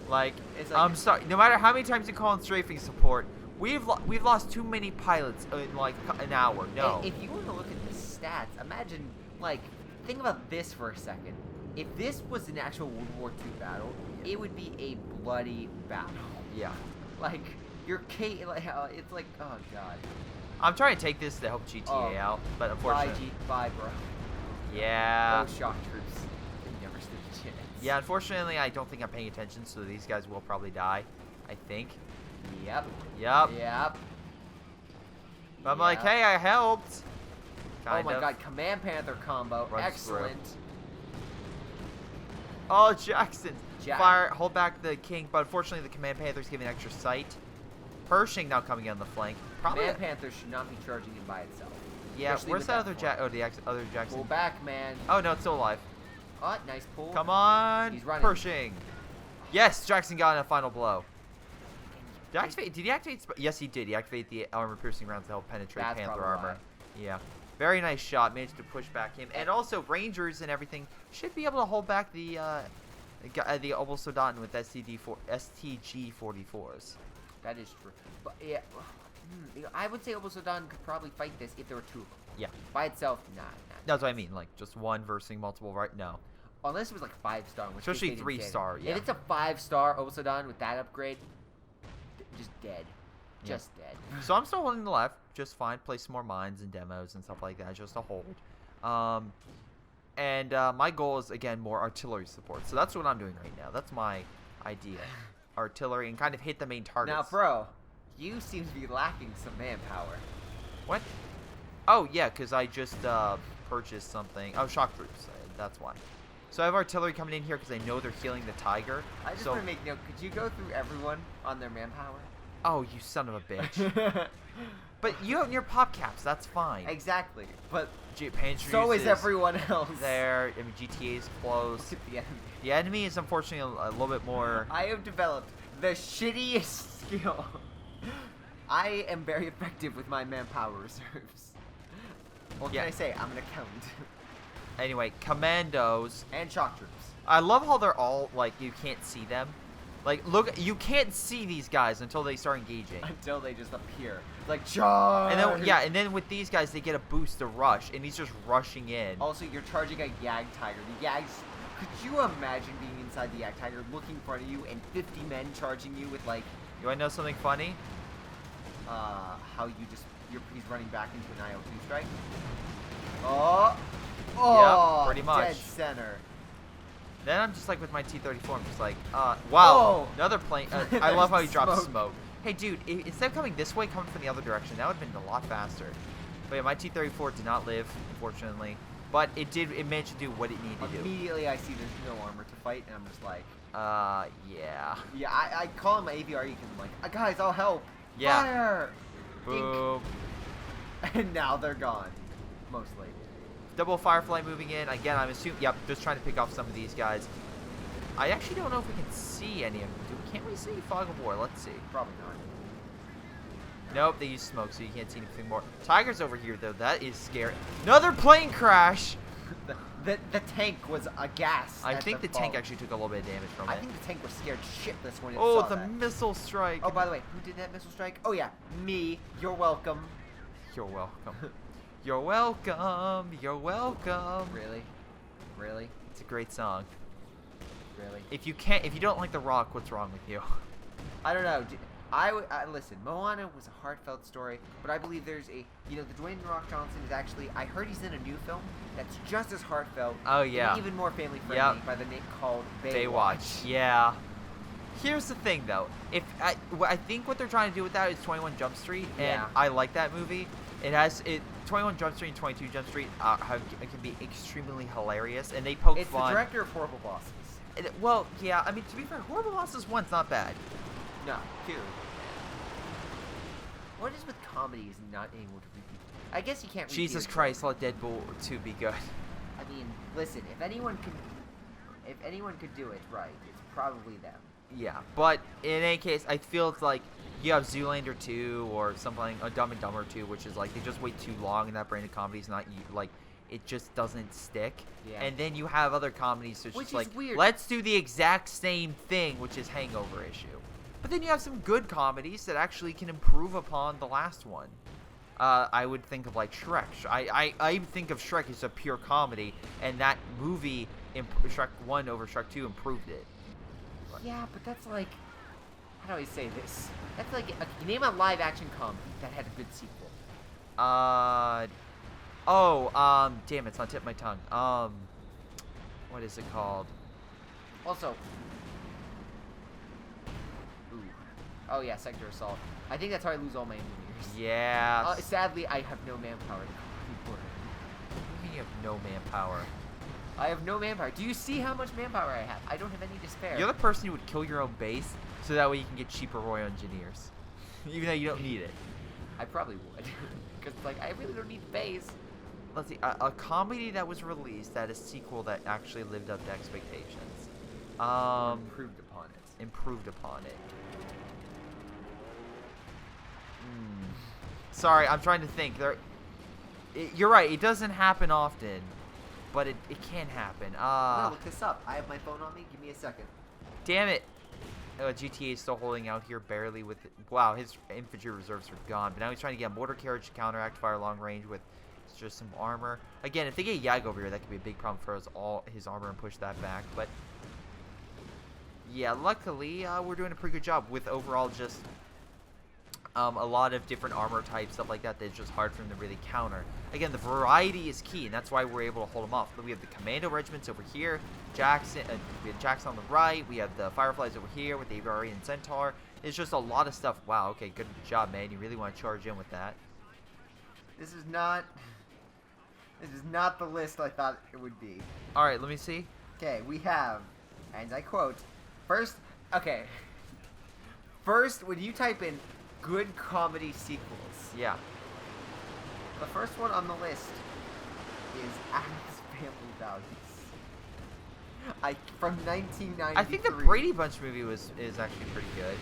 like, I'm sorry. No matter how many times you call in strafing support, we've lost too many pilots in like an hour. No. And if you want to look at the stats, imagine like. Think about this for a second. If this was an actual World War II battle, it would be a bloody battle. Yeah. Like, it's like, oh, God. I'm trying to take this to help GTA out, but unfortunately... Bye, bro. Yeah. Those shock troops. They never stood a chance. Yeah, unfortunately, I don't think I'm paying attention, so these guys will probably die. I think. Yep. But I'm like, hey, I helped. Kind of. God, Command Panther combo. Excellent. Oh, Jackson. Fire, hold back the King, but unfortunately the Command Panther's giving extra sight. Pershing now coming in on the flank. Command Panther should not be charging in by itself. Yeah, where's that other Jackson? Oh, the other Jackson. Pull back, man. Oh, no, it's still alive. Oh, nice pull. Come on. He's running. Pershing. Yes, Jackson got in a final blow. Did he activate? Yes, he did. He activated the armor-piercing rounds to help penetrate Panther armor. Yeah. Very nice shot. Managed to push back him. And also, Rangers and everything should be able to hold back the Obersoldaten with STG-44s. That is true. But, yeah, I would say Obersoldaten could probably fight this if there were 2 of them. Yeah. By itself, nah. That's what I mean. Like, just one versus multiple, right? No. Unless it was like 5-star. Especially 3-star, yeah. If it's a 5-star Obersoldaten with that upgrade, just dead. Just dead. So I'm still holding the left, just fine. Play some more mines and demos and stuff like that, just to hold. My goal is, again, more artillery support. So that's what I'm doing right now. That's my idea. Artillery and kind of hit the main targets. Now, bro, you seem to be lacking some manpower. What? Oh, yeah, because I just purchased something. Oh, shock troops. That's why. So I have artillery coming in here because I know they're healing the Tiger. I just want to make note. Could you go through everyone on their manpower? Oh, you son of a bitch. But you have your pop caps, that's fine. Exactly. But so is everyone else. There, I mean, GTA is close. Look at the enemy. The enemy is unfortunately a little bit more... I have developed the shittiest skill. I am very effective with my manpower reserves. What can I say? I'm an accountant. Anyway, commandos. And shock troops. I love how they're all, like, you can't see them. Like, look, you can't see these guys until they start engaging. Until they just appear. Like, charge! And then, yeah, and then with these guys, they get a boost to rush, and he's just rushing in. Also, you're charging a Yag Tiger. The Yags... Could you imagine being inside the Yag Tiger, looking in front of you, and 50 men charging you with, like... You want to know something funny? How you just... He's running back into an IL-2 strike. Oh! Oh! Yep, pretty much. Dead center. Then I'm just like with my T-34, I'm just like, wow, Whoa. another plane. I love how he drops Smoke. smoke. Hey, dude, instead of coming this way, coming from the other direction, that would have been a lot faster. But yeah, my T-34 did not live, unfortunately. But it did. It managed to do what it needed to do. Immediately, I see there's no armor to fight, and I'm just like, yeah. Yeah, I call him my AVRE because I'm like, guys, I'll help. Yeah. Fire! Boom. Dink. And now they're gone, mostly. Double Firefly moving in. Again, I'm assuming, yep, just trying to pick off some of these guys. I actually don't know if we can see any of them. Can't we see Fog of War? Let's see. Probably not. Nope, they use smoke, so you can't see anything more. Tiger's over here, though. That is scary. Another plane crash! The tank was aghast. I think the tank actually took a little bit of damage from it. I think the tank was scared shitless when it Oh, saw the that. missile strike. Oh, by the way, who did that missile strike? Oh, yeah, me. You're welcome. You're welcome. You're welcome. You're welcome. Really? Really? It's a great song. Really? If you don't like The Rock, what's wrong with you? I don't know. Listen, Moana was a heartfelt story, but I believe there's the Dwayne "The Rock" Johnson is actually, I heard he's in a new film that's just as heartfelt. Oh, yeah. And even more family friendly by the name called Baywatch. Yeah. Here's the thing, though. I think what they're trying to do with that is 21 Jump Street, and I like that movie. 21 Jump Street and 22 Jump Street can be extremely hilarious, and they poke fun. It's the director of Horrible Bosses. Well, yeah, I mean, to be fair, Horrible Bosses 1's not bad. No, 2. What is with comedies not able to repeat? I guess you can't repeat Jesus Christ, let Deadpool 2 be good. I mean, listen, if anyone could do it right, it's probably them. Yeah, but in any case, I feel it's like you have Zoolander 2 or something, Dumb and Dumber 2, which is like they just wait too long, and that brand of comedy is not like it just doesn't stick. Yeah. And then you have other comedies, so it's Which just like, is weird. let's do the exact same thing, which is Hangover issue. But then you have some good comedies that actually can improve upon the last one. I would think of like Shrek. I think of Shrek as a pure comedy, and that movie, Shrek 1 over Shrek 2, improved it. Yeah, but that's like, how do I say this? That's like, name a live action comedy that had a good sequel. Damn, it's on tip of my tongue. What is it called? Also, oh yeah, Sector Assault. I think that's how I lose all my engineers. Yeah. Sadly, I have no manpower to call people. You mean you have no manpower? I have no manpower. Do you see how much manpower I have? I don't have any to spare. You're the person who would kill your own base, so that way you can get cheaper Royal Engineers. Even though you don't need it. I probably would. Because, like, I really don't need the base. Let's see. A comedy that was released that is a sequel that actually lived up to expectations. Improved upon it. Improved upon it. Sorry, I'm trying to think. You're right. It doesn't happen often, but it can happen. I'm gonna look this up. I have my phone on me. Give me a second. Damn it. GTA is still holding out here barely with... Wow, his infantry reserves are gone. But now he's trying to get a mortar carriage to counteract fire long range with just some armor. Again, if they get Yag over here, that could be a big problem for us, all his armor, and push that back. But yeah, luckily, we're doing a pretty good job with overall just a lot of different armor types, stuff like that, that's just hard for them to really counter. Again, the variety is key, and that's why we're able to hold them off. But we have the commando regiments over here, we have Jackson on the right, we have the Fireflies over here with the AVRE and Centaur. It's just a lot of stuff. Wow, okay, good job, man. You really want to charge in with that. This is not the list I thought it would be. Alright, let me see. Okay, we have, and I quote, first, when you type in good comedy sequels. Yeah. The first one on the list is Addams Family Values. From 1993. I think the Brady Bunch movie is actually pretty good.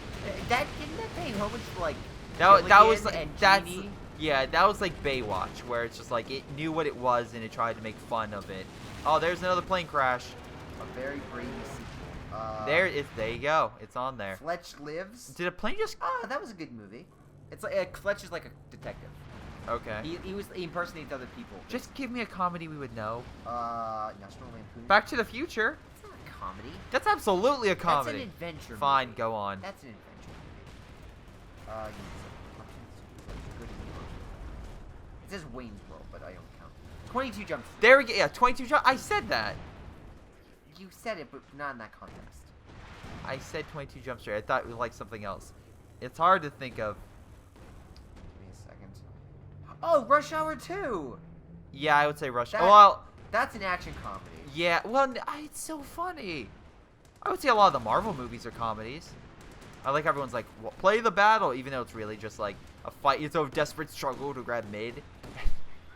Didn't that pay homage to like that was Gilligan like and that's Jeannie? Yeah, that was like Baywatch, where it's just like it knew what it was and it tried to make fun of it. Oh, there's another plane crash. A very brave sequel. There you go. It's on there. Fletch Lives. Did a plane just... Ah, that was a good movie. It's like Fletch is like a detective. Okay. He impersonates other people. Just give me a comedy we would know. National Lampoon. Back to the Future. That's not a comedy. That's absolutely a comedy. That's an adventure. Fine, movie. go on. That's an adventure. It says Wayne's World, but I don't count. 22 Jump Street. There we go. Yeah, 22 Jump. I said that. You said it, but not in that context. I said 22 Jump Street. I thought it was like something else. It's hard to think of. Give me a second. Oh, Rush Hour 2. Yeah, I would say Rush. That- Well, That's an action comedy. yeah. Well, it's so funny. I would say a lot of the Marvel movies are comedies. I like everyone's like, well, play the battle, even though it's really just like a fight. It's a desperate struggle to grab mid.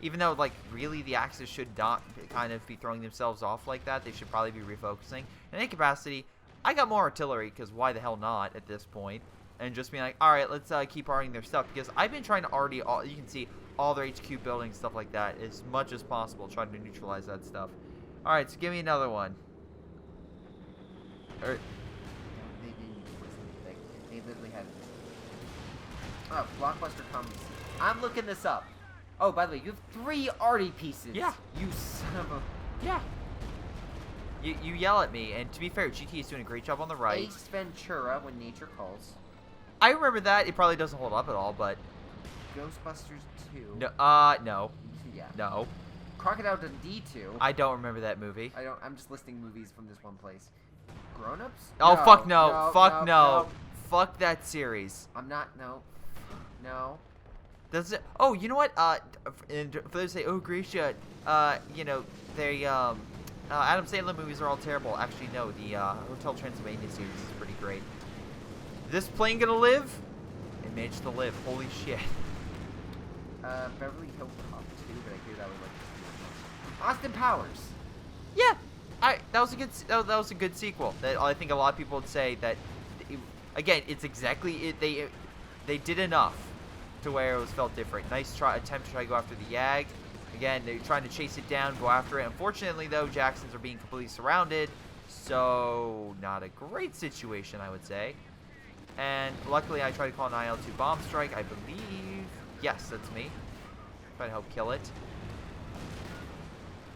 Even though, like, really the Axis should not kind of be throwing themselves off like that. They should probably be refocusing. In any capacity, I got more artillery, because why the hell not at this point? And just being like, alright, let's keep arting their stuff. Because I've been trying to arty, you can see, all their HQ buildings, stuff like that, as much as possible, trying to neutralize that stuff. Alright, so give me another one. They literally had... Oh, Blockbuster comes. I'm looking this up. Oh, by the way, you have 3 arty pieces. Yeah. You son of a... Yeah. You yell at me, and to be fair, GT is doing a great job on the right. Ace Ventura, When Nature Calls. I remember that. It probably doesn't hold up at all, but... Ghostbusters 2. No, no. Yeah. No. Crocodile Dundee 2. I don't remember that movie. I'm just listing movies from this one place. Grown Ups? Oh, No, fuck no. Fuck no. no. Fuck that series. I'm not. No. No. Does it? Oh, you know what? And for those who say, oh, Greyshot, you know, they, Adam Sandler movies are all terrible. Actually, no, the, Hotel Transylvania series is pretty great. This plane gonna live? It managed to live. Holy shit. Beverly Hills Cop 2, but I hear that was like... Austin Powers. Yeah. That was a good, that was a good sequel. That I think a lot of people would say that, again, it's exactly, they did enough to where it was felt different. Nice attempt to try to go after the Yag. Again, they're trying to chase it down, go after it. Unfortunately, though, Jacksons are being completely surrounded, so not a great situation, I would say. And luckily, I tried to call an IL-2 bomb strike, I believe. Yes, that's me. Try to help kill it.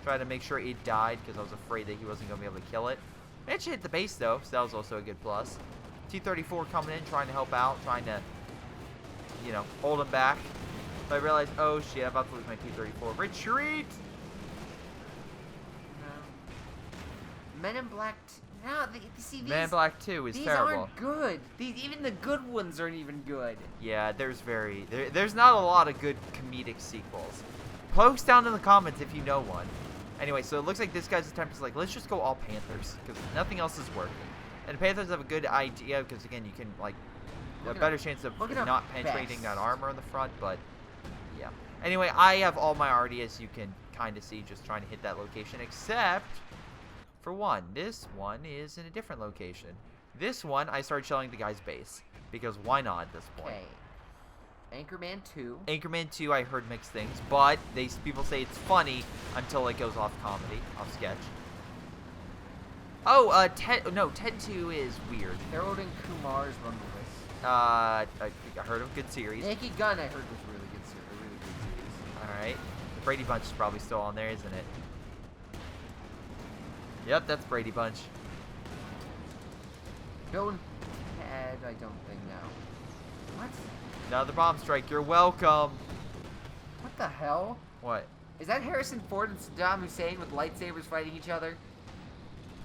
Try to make sure it died, because I was afraid that he wasn't going to be able to kill it. Managed to hit the base, though, so that was also a good plus. T-34 coming in, trying to help out, trying to, you know, hold him back. But I realized, oh shit, I'm about to lose my T-34. Retreat! No. Men in Black... No, see, these... Man in Black 2 is these terrible. Aren't good. Even the good ones aren't even good. Yeah, there's not a lot of good comedic sequels. Post down in the comments if you know one. Anyway, so it looks like this guy's attempt is like, let's just go all Panthers, because nothing else is working. And the Panthers have a good idea, because again, you can, like, a better chance of not penetrating that armor in the front, but, yeah. Anyway, I have all my arty, as you can kind of see, just trying to hit that location, except for one. This one is in a different location. This one, I started shelling the guy's base, because why not at this point? Okay. Anchorman 2. Anchorman 2, I heard mixed things, but people say it's funny until it goes off comedy, off sketch. Oh, Ted 2 is weird. Harold and Kumar's Run the List. I heard of good series. Naked Gun, I heard was really good series. All right, the Brady Bunch is probably still on there, isn't it? Yep, that's Brady Bunch. Bill and Ted, I don't think now. What? Another bomb strike. You're welcome. What the hell? What? Is that Harrison Ford and Saddam Hussein with lightsabers fighting each other?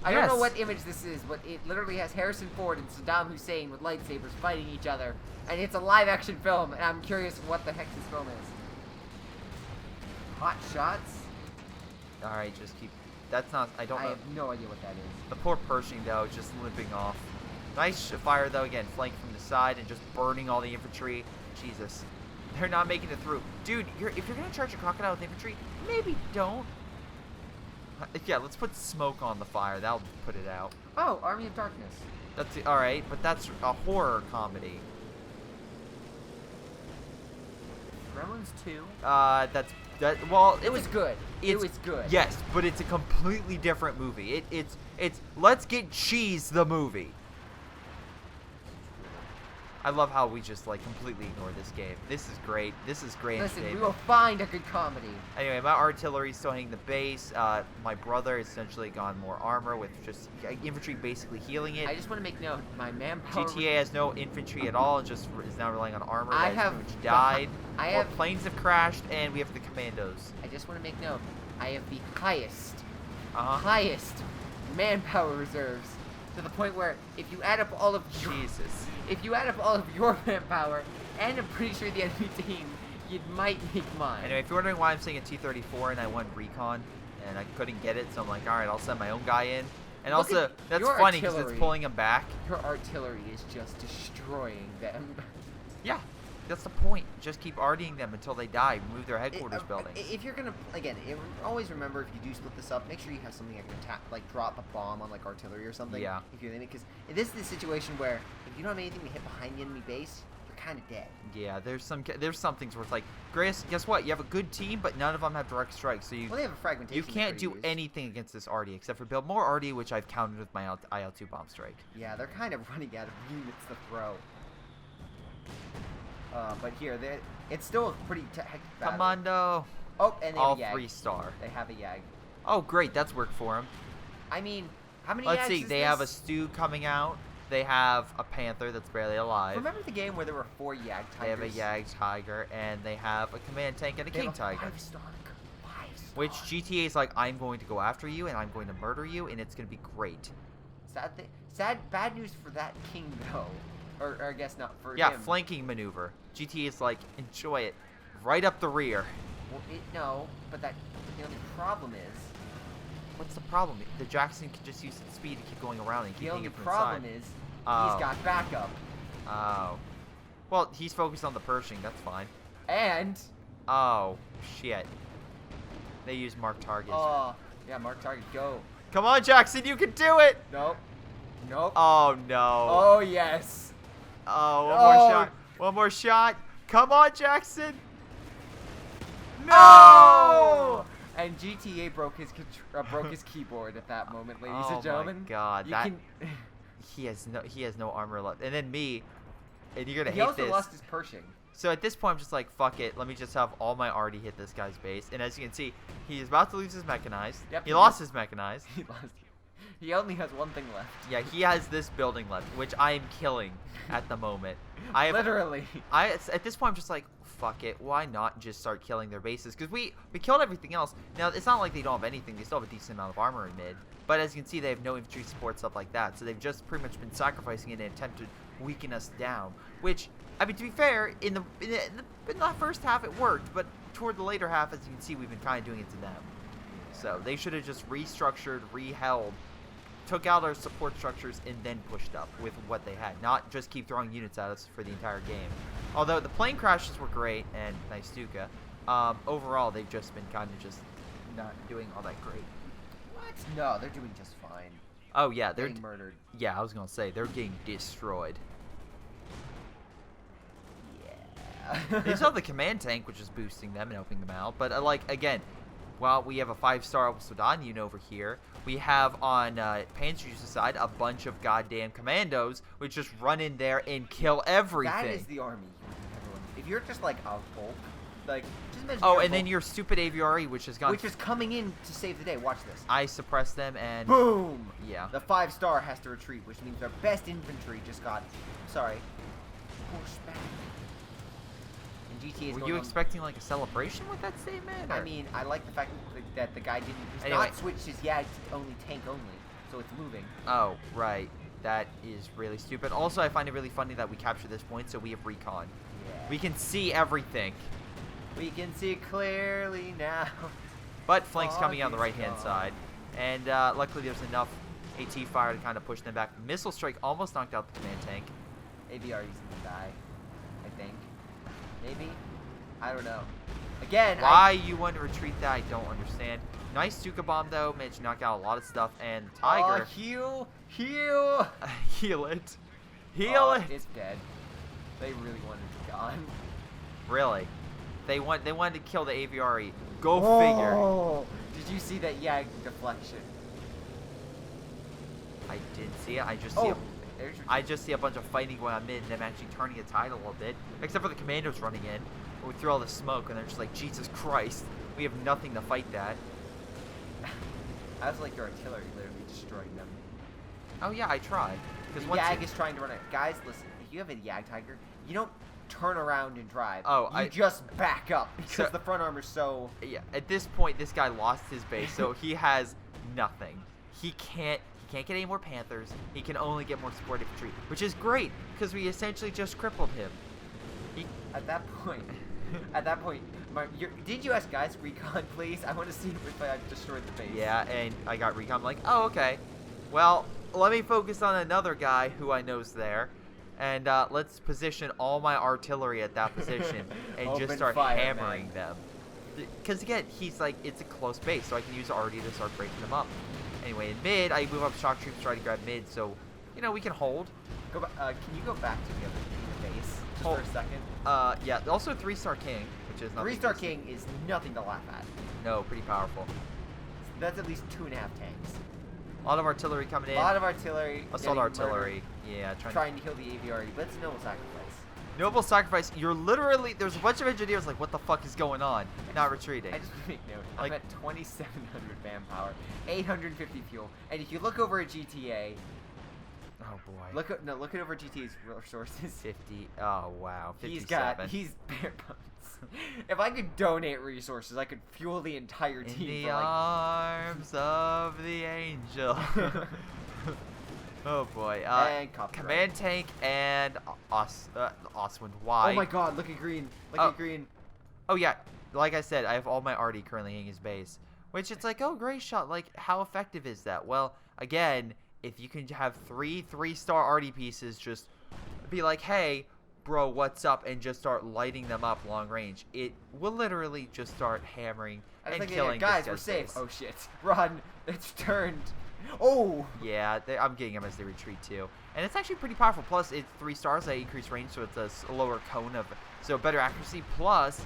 I Yes. don't know what image this is, but it literally has Harrison Ford and Saddam Hussein with lightsabers fighting each other. And it's a live-action film, and I'm curious what the heck this film is. Hot Shots? All right, just keep. That's not. I don't I know. have no idea what that is. The poor Pershing though, just limping off. Nice fire though. Again, flanked from the side and just burning all the infantry. Jesus, they're not making it through, dude. If you're gonna charge a crocodile with infantry, maybe don't. Yeah, let's put smoke on the fire. That'll put it out. Oh, Army of Darkness. That's all right, but that's a horror comedy. Gremlins 2? Well, It was good. It was good. Yes, but it's a completely different movie. It's Let's Get Cheese the movie. I love how we just like completely ignore this game. This is great. This is great. Listen, we will find a good comedy. Anyway, my artillery's still hitting the base. My brother has essentially gone more armor with just infantry basically healing it. I just want to make note, my manpower. GTA has no infantry at all, and just is now relying on armor. I that have pretty much died. More planes have crashed, and we have the commandos. I just want to make note, I have the highest manpower reserves, to the point where if you add up all of your manpower, and I'm pretty sure the enemy team, you might make mine. Anyway, if you're wondering why I'm saying a T-34 and I won recon and I couldn't get it, so I'm like, all right, I'll send my own guy in. And Look also, at that's your funny because it's artillery. pulling him back. Your artillery is just destroying them. Yeah, that's the point. Just keep artying them until they die. Remove their headquarters buildings. If you're gonna, again, always remember, if you do split this up, make sure you have something that can attack, like drop a bomb on like artillery or something. Yeah. If you're in it, because this is the situation where if you don't have anything to hit behind the enemy base, you're kind of dead. Yeah, there's some things where it's like, Grace, guess what? You have a good team, but none of them have direct strikes, so Well, they have a fragmentation. you can't do use. anything against this arty except for build more arty, which I've countered with my IL-2 bomb strike. Yeah, they're kind of running out of units to throw. But here, it's still a pretty hectic battle. Commando. Oh, and they have All a Yag. 3-star. They have a Yag. Oh, great, that's worked for them. I mean, how many Let's Yags see, is they this? have a stew coming out. They have a panther that's barely alive. Remember the game where there were 4 Yag Tigers? They have a Yag Tiger, and they have a command tank and a They King have a Tiger. 5-star. Which GTA is like, I'm going to go after you, and I'm going to murder you, and it's going to be great. Bad news for that king, though. Or I guess not for Yeah, him. flanking maneuver. GTA is like, enjoy it. Right up the rear. Well, no, but the only problem is... What's the problem? The Jackson can just use its speed to keep going around and keep The only hitting it from problem the side. is Oh. he's got backup. Oh. Well, he's focused on the Pershing. That's fine. And... Oh, shit. They use Mark Target. Oh, yeah, Mark Target, go. Come on, Jackson, you can do it! Nope. Nope. Oh, no. Oh, yes. Oh, one Oh. more shot. One more shot. Come on, Jackson. No! Oh! And GTA broke his keyboard at that moment, ladies and gentlemen. Oh my God, You he has no armor left. And then me, and you're gonna he hate also this. lost his Pershing. So at this point, I'm just like, fuck it. Let me just have all my arty hit this guy's base. And as you can see, he's about to lose his mechanized. Yep, he lost his mechanized. He lost. He only has one thing left. Yeah, he has this building left, which I am killing at the moment. I have, Literally. at this point, I'm just like, fuck it. Why not just start killing their bases? Because we killed everything else. Now, it's not like they don't have anything. They still have a decent amount of armor in mid. But as you can see, they have no infantry support, stuff like that. So they've just pretty much been sacrificing it in an attempt to weaken us down. Which, I mean, to be fair, in the first half it worked. But toward the later half, as you can see, we've been kind of doing it to them. So they should have just restructured, reheld, took out our support structures, and then pushed up with what they had. Not just keep throwing units at us for the entire game. Although the plane crashes were great, and nice Stuka, overall they've just been kind of just not doing all that great. What? No, they're doing just fine. Oh yeah, they're getting murdered. Yeah, I was gonna say they're getting destroyed. Yeah. They still have the command tank, which is boosting them and helping them out. But like again, while we have a 5-star Sudan unit over here, we have on Panzer's side a bunch of goddamn commandos, which just run in there and kill everything. That is the army. Everyone. If you're just like a Volk, like just imagine. Oh, you're a and then Volk, your stupid AVRE, which has gone. which is coming in to save the day. Watch this. I suppressed them and. Boom! Yeah. The 5-star has to retreat, which means our best infantry just got, sorry, pushed back. And GTA is Were going you on- expecting like a celebration with that statement? I or- mean, I like the fact that the guy didn't he's Anyway. not switched his Yag to only tank only, so it's moving. Oh, right. That is really stupid. Also, I find it really funny that we captured this point, so we have recon. Yeah. We can see everything. We can see clearly now. But flank's coming out on the Fog is right-hand gone. side. And luckily there's enough AT fire to kind of push them back. Missile strike almost knocked out the command tank. AVRE's gonna die, I think. Maybe? I don't know. Again, Why you want to retreat that, I don't understand. Nice Stuka bomb, though. Managed to knock out a lot of stuff. And Tiger... heal! Heal it. Heal it. It's dead. They really wanted it gone. Really? They wanted to kill the aviary. Go figure. Oh, did you see that Yag deflection? I did see it. There's your I just see a bunch of fighting going on mid, and them actually turning the tide a little bit. Except for the commandos running in. We threw all the smoke, and they're just like, Jesus Christ, we have nothing to fight that. I was like your artillery literally destroying them. Oh yeah, I tried. The Yag is trying to run it. Guys, listen, if you have a Yag Tiger, you don't turn around and drive. You just back up because the front armor's so... Yeah, at this point, this guy lost his base, so he has nothing. He can't get any more Panthers. He can only get more support infantry, which is great because we essentially just crippled him. At that point, did you ask guys recon, please? I want to see if I've destroyed the base. Yeah, and I got recon. I'm like, oh, okay. Well, let me focus on another guy who I know's there. And let's position all my artillery at that position and just start hammering them. Because, again, he's like, it's a close base, so I can use arty to start breaking them up. Anyway, in mid, I move up shock troops, try to grab mid, so, you know, we can hold. Can you go back to the other base just for a second? Yeah, also 3-star king, which is nothing. 3-star king is nothing to laugh at. No, pretty powerful. That's at least 2.5 tanks. A lot of artillery coming in. A lot of artillery. Assault artillery. Yeah, trying to kill the aviary, but it's a noble sacrifice. Noble sacrifice. You're literally, there's a bunch of engineers like, what the fuck is going on? Not retreating. I just make note. I'm at 2,700 manpower, 850 fuel, and if you look over at GTA, oh boy. look at over GTA's resources. 50. Oh wow. 57. He's bare bones. If I could donate resources, I could fuel the entire team. In the arms of the angel. Oh boy. And command tank and Oswin. Why? Oh my god, look at green. Look at green. Oh yeah. Like I said, I have all my arty currently hitting his base. Which it's like, oh, Greyshot, like, how effective is that? Well, again, if you can have 3-star arty pieces, just be like, hey, bro, what's up? And just start lighting them up long range. It will literally just start hammering and killing guys, we're safe. Oh shit. Run. It's turned. Oh! Yeah, I'm getting them as they retreat too. And it's actually pretty powerful. Plus, it's 3 stars that increase range, so it's a lower cone of... So, better accuracy, plus,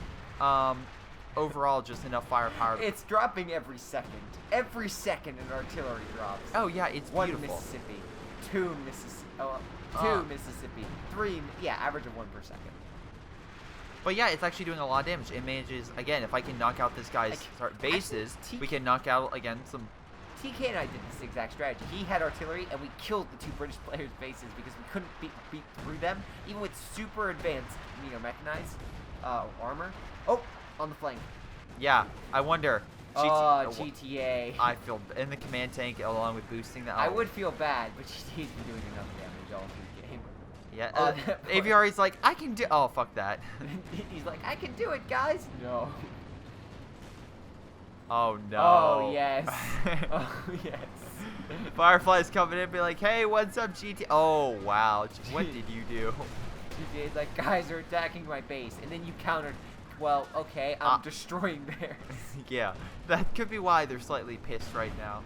overall, just enough firepower. It's dropping every second. Every second an artillery drops. Oh, yeah, it's beautiful. 1 Mississippi. 2 Mississippi. 2 Mississippi. 3... Yeah, average of 1 per second. But yeah, it's actually doing a lot of damage. It manages... Again, if I can knock out this guy's bases, we can knock out, again, some... TK and I did this exact strategy. He had artillery, and we killed the 2 British players' bases because we couldn't beat through them, even with super advanced, mechanized armor. Oh, on the flank. Yeah, I wonder. GTA. I feel in the command tank along with boosting the. I would feel bad, but GTA's been doing enough damage all through the game. Yeah, Aviari's like, I can do. Oh, fuck that. He's like, I can do it, guys. No. Oh no. Oh yes. Oh yes. Firefly's coming in and be like, hey, what's up, GT? Oh wow. What did you do? GTA's like, guys are attacking my base, and then you countered. Well, okay, I'm destroying theirs. Yeah, that could be why they're slightly pissed right now.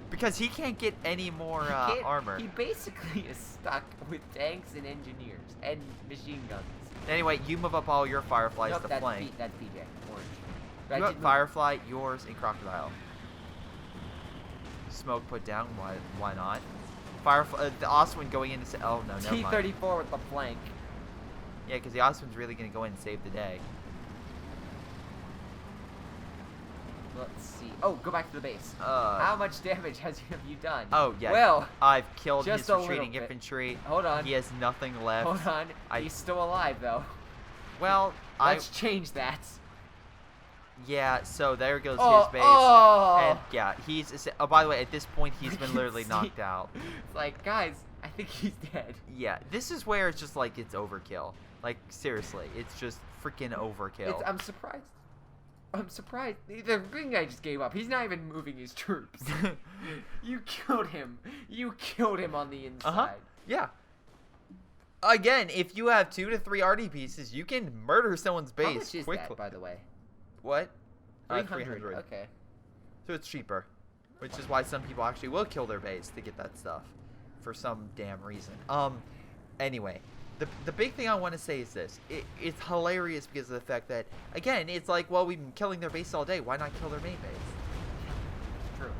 Because he can't get any more armor. He basically is stuck with tanks and engineers and machine guns. Anyway, you move up all your Fireflies to flank. That's PJ. Orange. You have Firefly, yours, and Crocodile. Smoke put down. Why not? Firefly, the Oswin going in to say, oh no, never mind. T-34 with the flank. Yeah, because the Oswin's really going to go in and save the day. Let's see. Oh, go back to the base. How much damage have you done? Oh, yeah. Well, I've killed his retreating infantry. Hold on. He has nothing left. Hold on. He's still alive, though. Well, let's change that. Yeah, so there goes his base. And yeah, he's... Oh, by the way, at this point, he's been literally knocked out. It's like, guys, I think he's dead. Yeah, this is where it's just like, it's overkill. Like, seriously, it's just freaking overkill. I'm surprised. I'm surprised. The green guy just gave up. He's not even moving his troops. You killed him. You killed him on the inside. Yeah. Again, if you have 2 to 3 RD pieces, you can murder someone's base quickly. How much is that, by the way? What? 300. Okay. So it's cheaper, which is why some people actually will kill their base to get that stuff for some damn reason. Anyway, The big thing I want to say is this. It's hilarious because of the fact that, again, it's like, well, we've been killing their base all day. Why not kill their main base? True.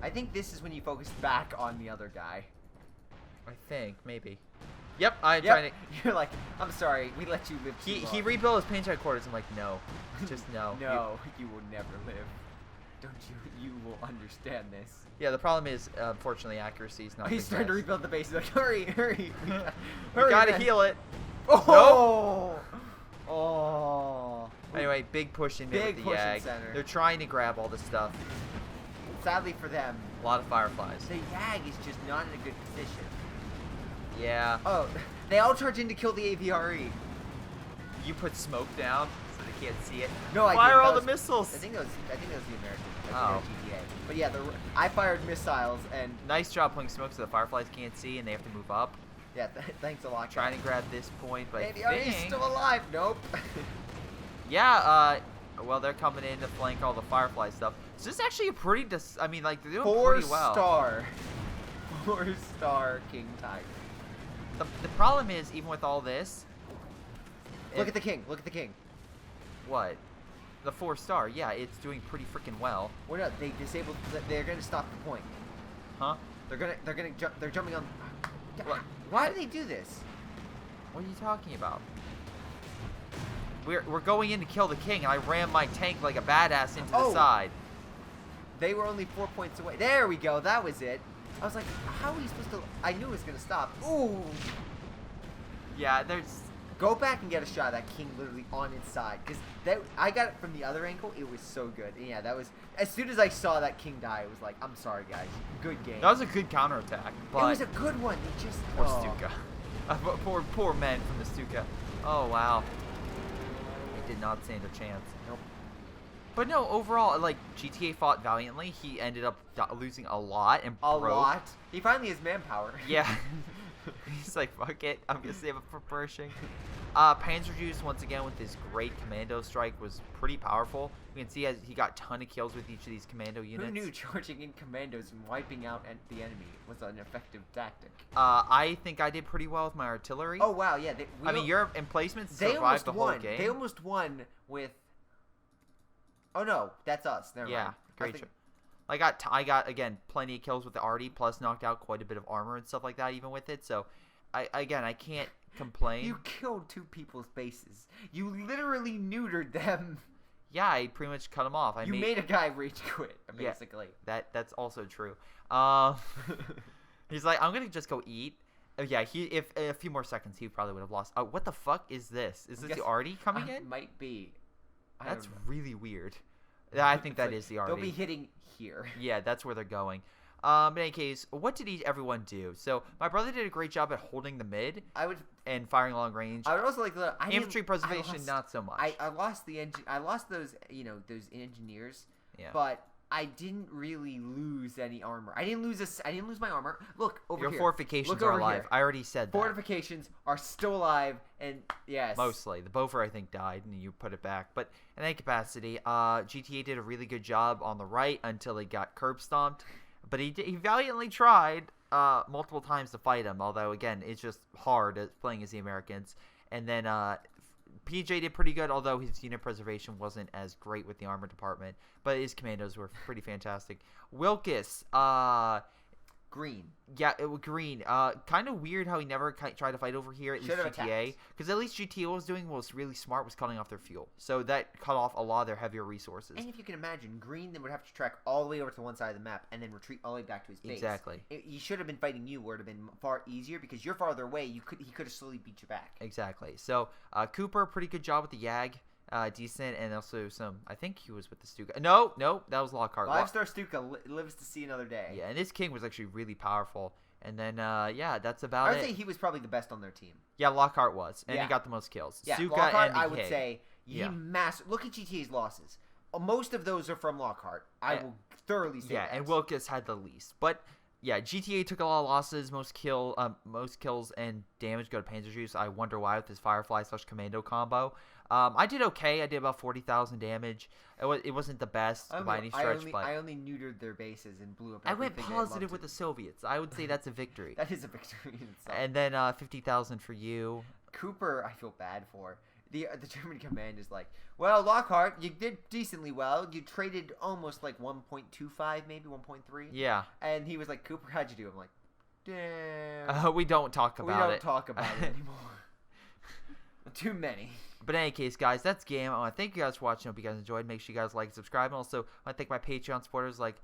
I think this is when you focus back on the other guy. I think, maybe. Yep, I'm Yep. trying to... You're like, I'm sorry, we let you live too long. He rebuilt his paint headquarters. I'm like, no. Just no. No, you will never live. Don't you? You will understand this. Yeah, the problem is, unfortunately, accuracy is not He's starting to rebuild the base. He's like, hurry, hurry. We gotta heal it. Oh! Oh. Anyway, big push in there Big with the push in Yag. center. They're trying to grab all this stuff. Sadly for them, A lot of fireflies. the Yag is just not in a good position. Yeah. Oh, they all charge in to kill the AVRE. You put smoke down so they can't see it. No, I Fire didn't. all That the was- missiles. I think that was the American. I Oh. think that was GTA. But yeah, I fired missiles and Nice job putting smoke so the fireflies can't see and they have to move up. yeah, thanks a lot. Trying to grab this point, but I AVRE is think... still alive. Nope. Yeah, well, they're coming in to flank all the firefly stuff. So this is actually a pretty, I mean, like, they're doing pretty well. 4-star King Tiger. The problem is, even with all this... Look at the king. Look at the king. What? The 4-star, yeah, it's doing pretty freaking well. What up? They disabled. They're gonna stop the point. Huh? They're jumping on. What? Why do they do this? What are you talking about? We're going in to kill the king, and I ran my tank like a badass into the Oh. side. They were only 4 points away. There we go. That was it. I was like, how are you supposed to? I knew it was gonna stop. Ooh. Yeah, there's... Go back and get a shot of that king literally on its side, because I got it from the other angle. It was so good. And yeah, that was as soon as I saw that king die, it was like, I'm sorry guys, good game. That was a good counterattack, but... It was a good one. They just Poor oh. Stuka. Poor men from the Stuka. Oh, wow. They did not stand a chance. Nope. But no, overall, like, GTA fought valiantly. He ended up losing a lot and A broke. lot. He finally has manpower. Yeah. He's like, fuck it, I'm gonna save it for Pershing. Panzer Juice, once again, with his great commando strike, was pretty powerful. You can see as he got a ton of kills with each of these commando units. Who knew charging in commandos and wiping out the enemy was an effective tactic? I think I did pretty well with my artillery. Oh wow, yeah. I mean, your emplacements they survived almost the whole won. game. They almost won with. Oh no, that's us. Never Yeah, mind. great job. I got again plenty of kills with the arty, plus knocked out quite a bit of armor and stuff like that, even with it. So, I can't complain. You killed 2 people's bases. You literally neutered them. Yeah, I pretty much cut them off. You made a guy rage quit, basically. Yeah, that's also true. He's like, I'm gonna just go eat. Oh, yeah, if a few more seconds, he probably would have lost. What the fuck is this? Is this the arty coming in? Might be. That's really weird. Yeah, I think that is the arty. They'll be hitting here. Yeah, that's where they're going. In any case, what did everyone do? So my brother did a great job at holding the mid and firing long range. I would also like the infantry preservation, not so much. I lost the engine. I lost those those engineers. Yeah. But I didn't really lose any armor. I didn't lose my armor. Look over Your here. fortifications are alive. I already said that. Fortifications are still alive, and yes. Mostly. The Beaufort, I think, died, and you put it back. But in any capacity, GTA did a really good job on the right until he got curb stomped. But he valiantly tried multiple times to fight him, although, again, it's just hard playing as the Americans. And then PJ did pretty good, although his unit preservation wasn't as great with the armor department. But his commandos were pretty fantastic. Wilkes, Green. Yeah, it was green. Kind of weird how he never tried to fight over here, at least GTA. Because at least GTA was doing what was really smart was cutting off their fuel. So that cut off a lot of their heavier resources. And if you can imagine, Green then would have to track all the way over to one side of the map and then retreat all the way back to his base. Exactly. He should have been fighting you where it would have been far easier because you're farther away. He could have slowly beat you back. Exactly. So Cooper, pretty good job with the Yag. Decent, and also I think he was with the Stuka. No, that was Lockhart. 5-star Stuka lives to see another day. Yeah, and his king was actually really powerful. And then, yeah, that's about it. I would say he was probably the best on their team. Yeah, Lockhart was, and he got the most kills. Yeah, Stuka Lockhart, and the I would say, look at GTA's losses. Most of those are from Lockhart. I will thoroughly say that. And Wilkes had the least. But yeah, GTA took a lot of losses. Most kills and damage go to Panzer Juice. I wonder why with his Firefly/Commando combo. I did okay. I did about 40,000 damage. It wasn't the best by any stretch, but I only neutered their bases and blew up. I went everything positive with the Soviets. I would say that's a victory. That is a victory in itself. And then 50,000 for you. Cooper, I feel bad for. The German command is like, well, Lockhart, you did decently well. You traded almost like 1.25, maybe 1.3. Yeah. And he was like, Cooper, how'd you do? I'm like, damn. We don't talk about it. We don't talk about it anymore. Too many. But in any case, guys, that's game. I want to thank you guys for watching. I hope you guys enjoyed. Make sure you guys like and subscribe. And also, I want to thank my Patreon supporters like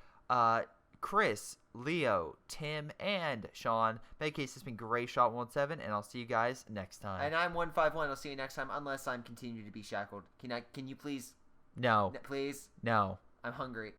Chris, Leo, Tim, and Sean. In any case, this has been Greyshot17, and I'll see you guys next time. And I'm 151. I'll see you next time, unless I'm continuing to be shackled. Can you please? No. Please? No. I'm hungry.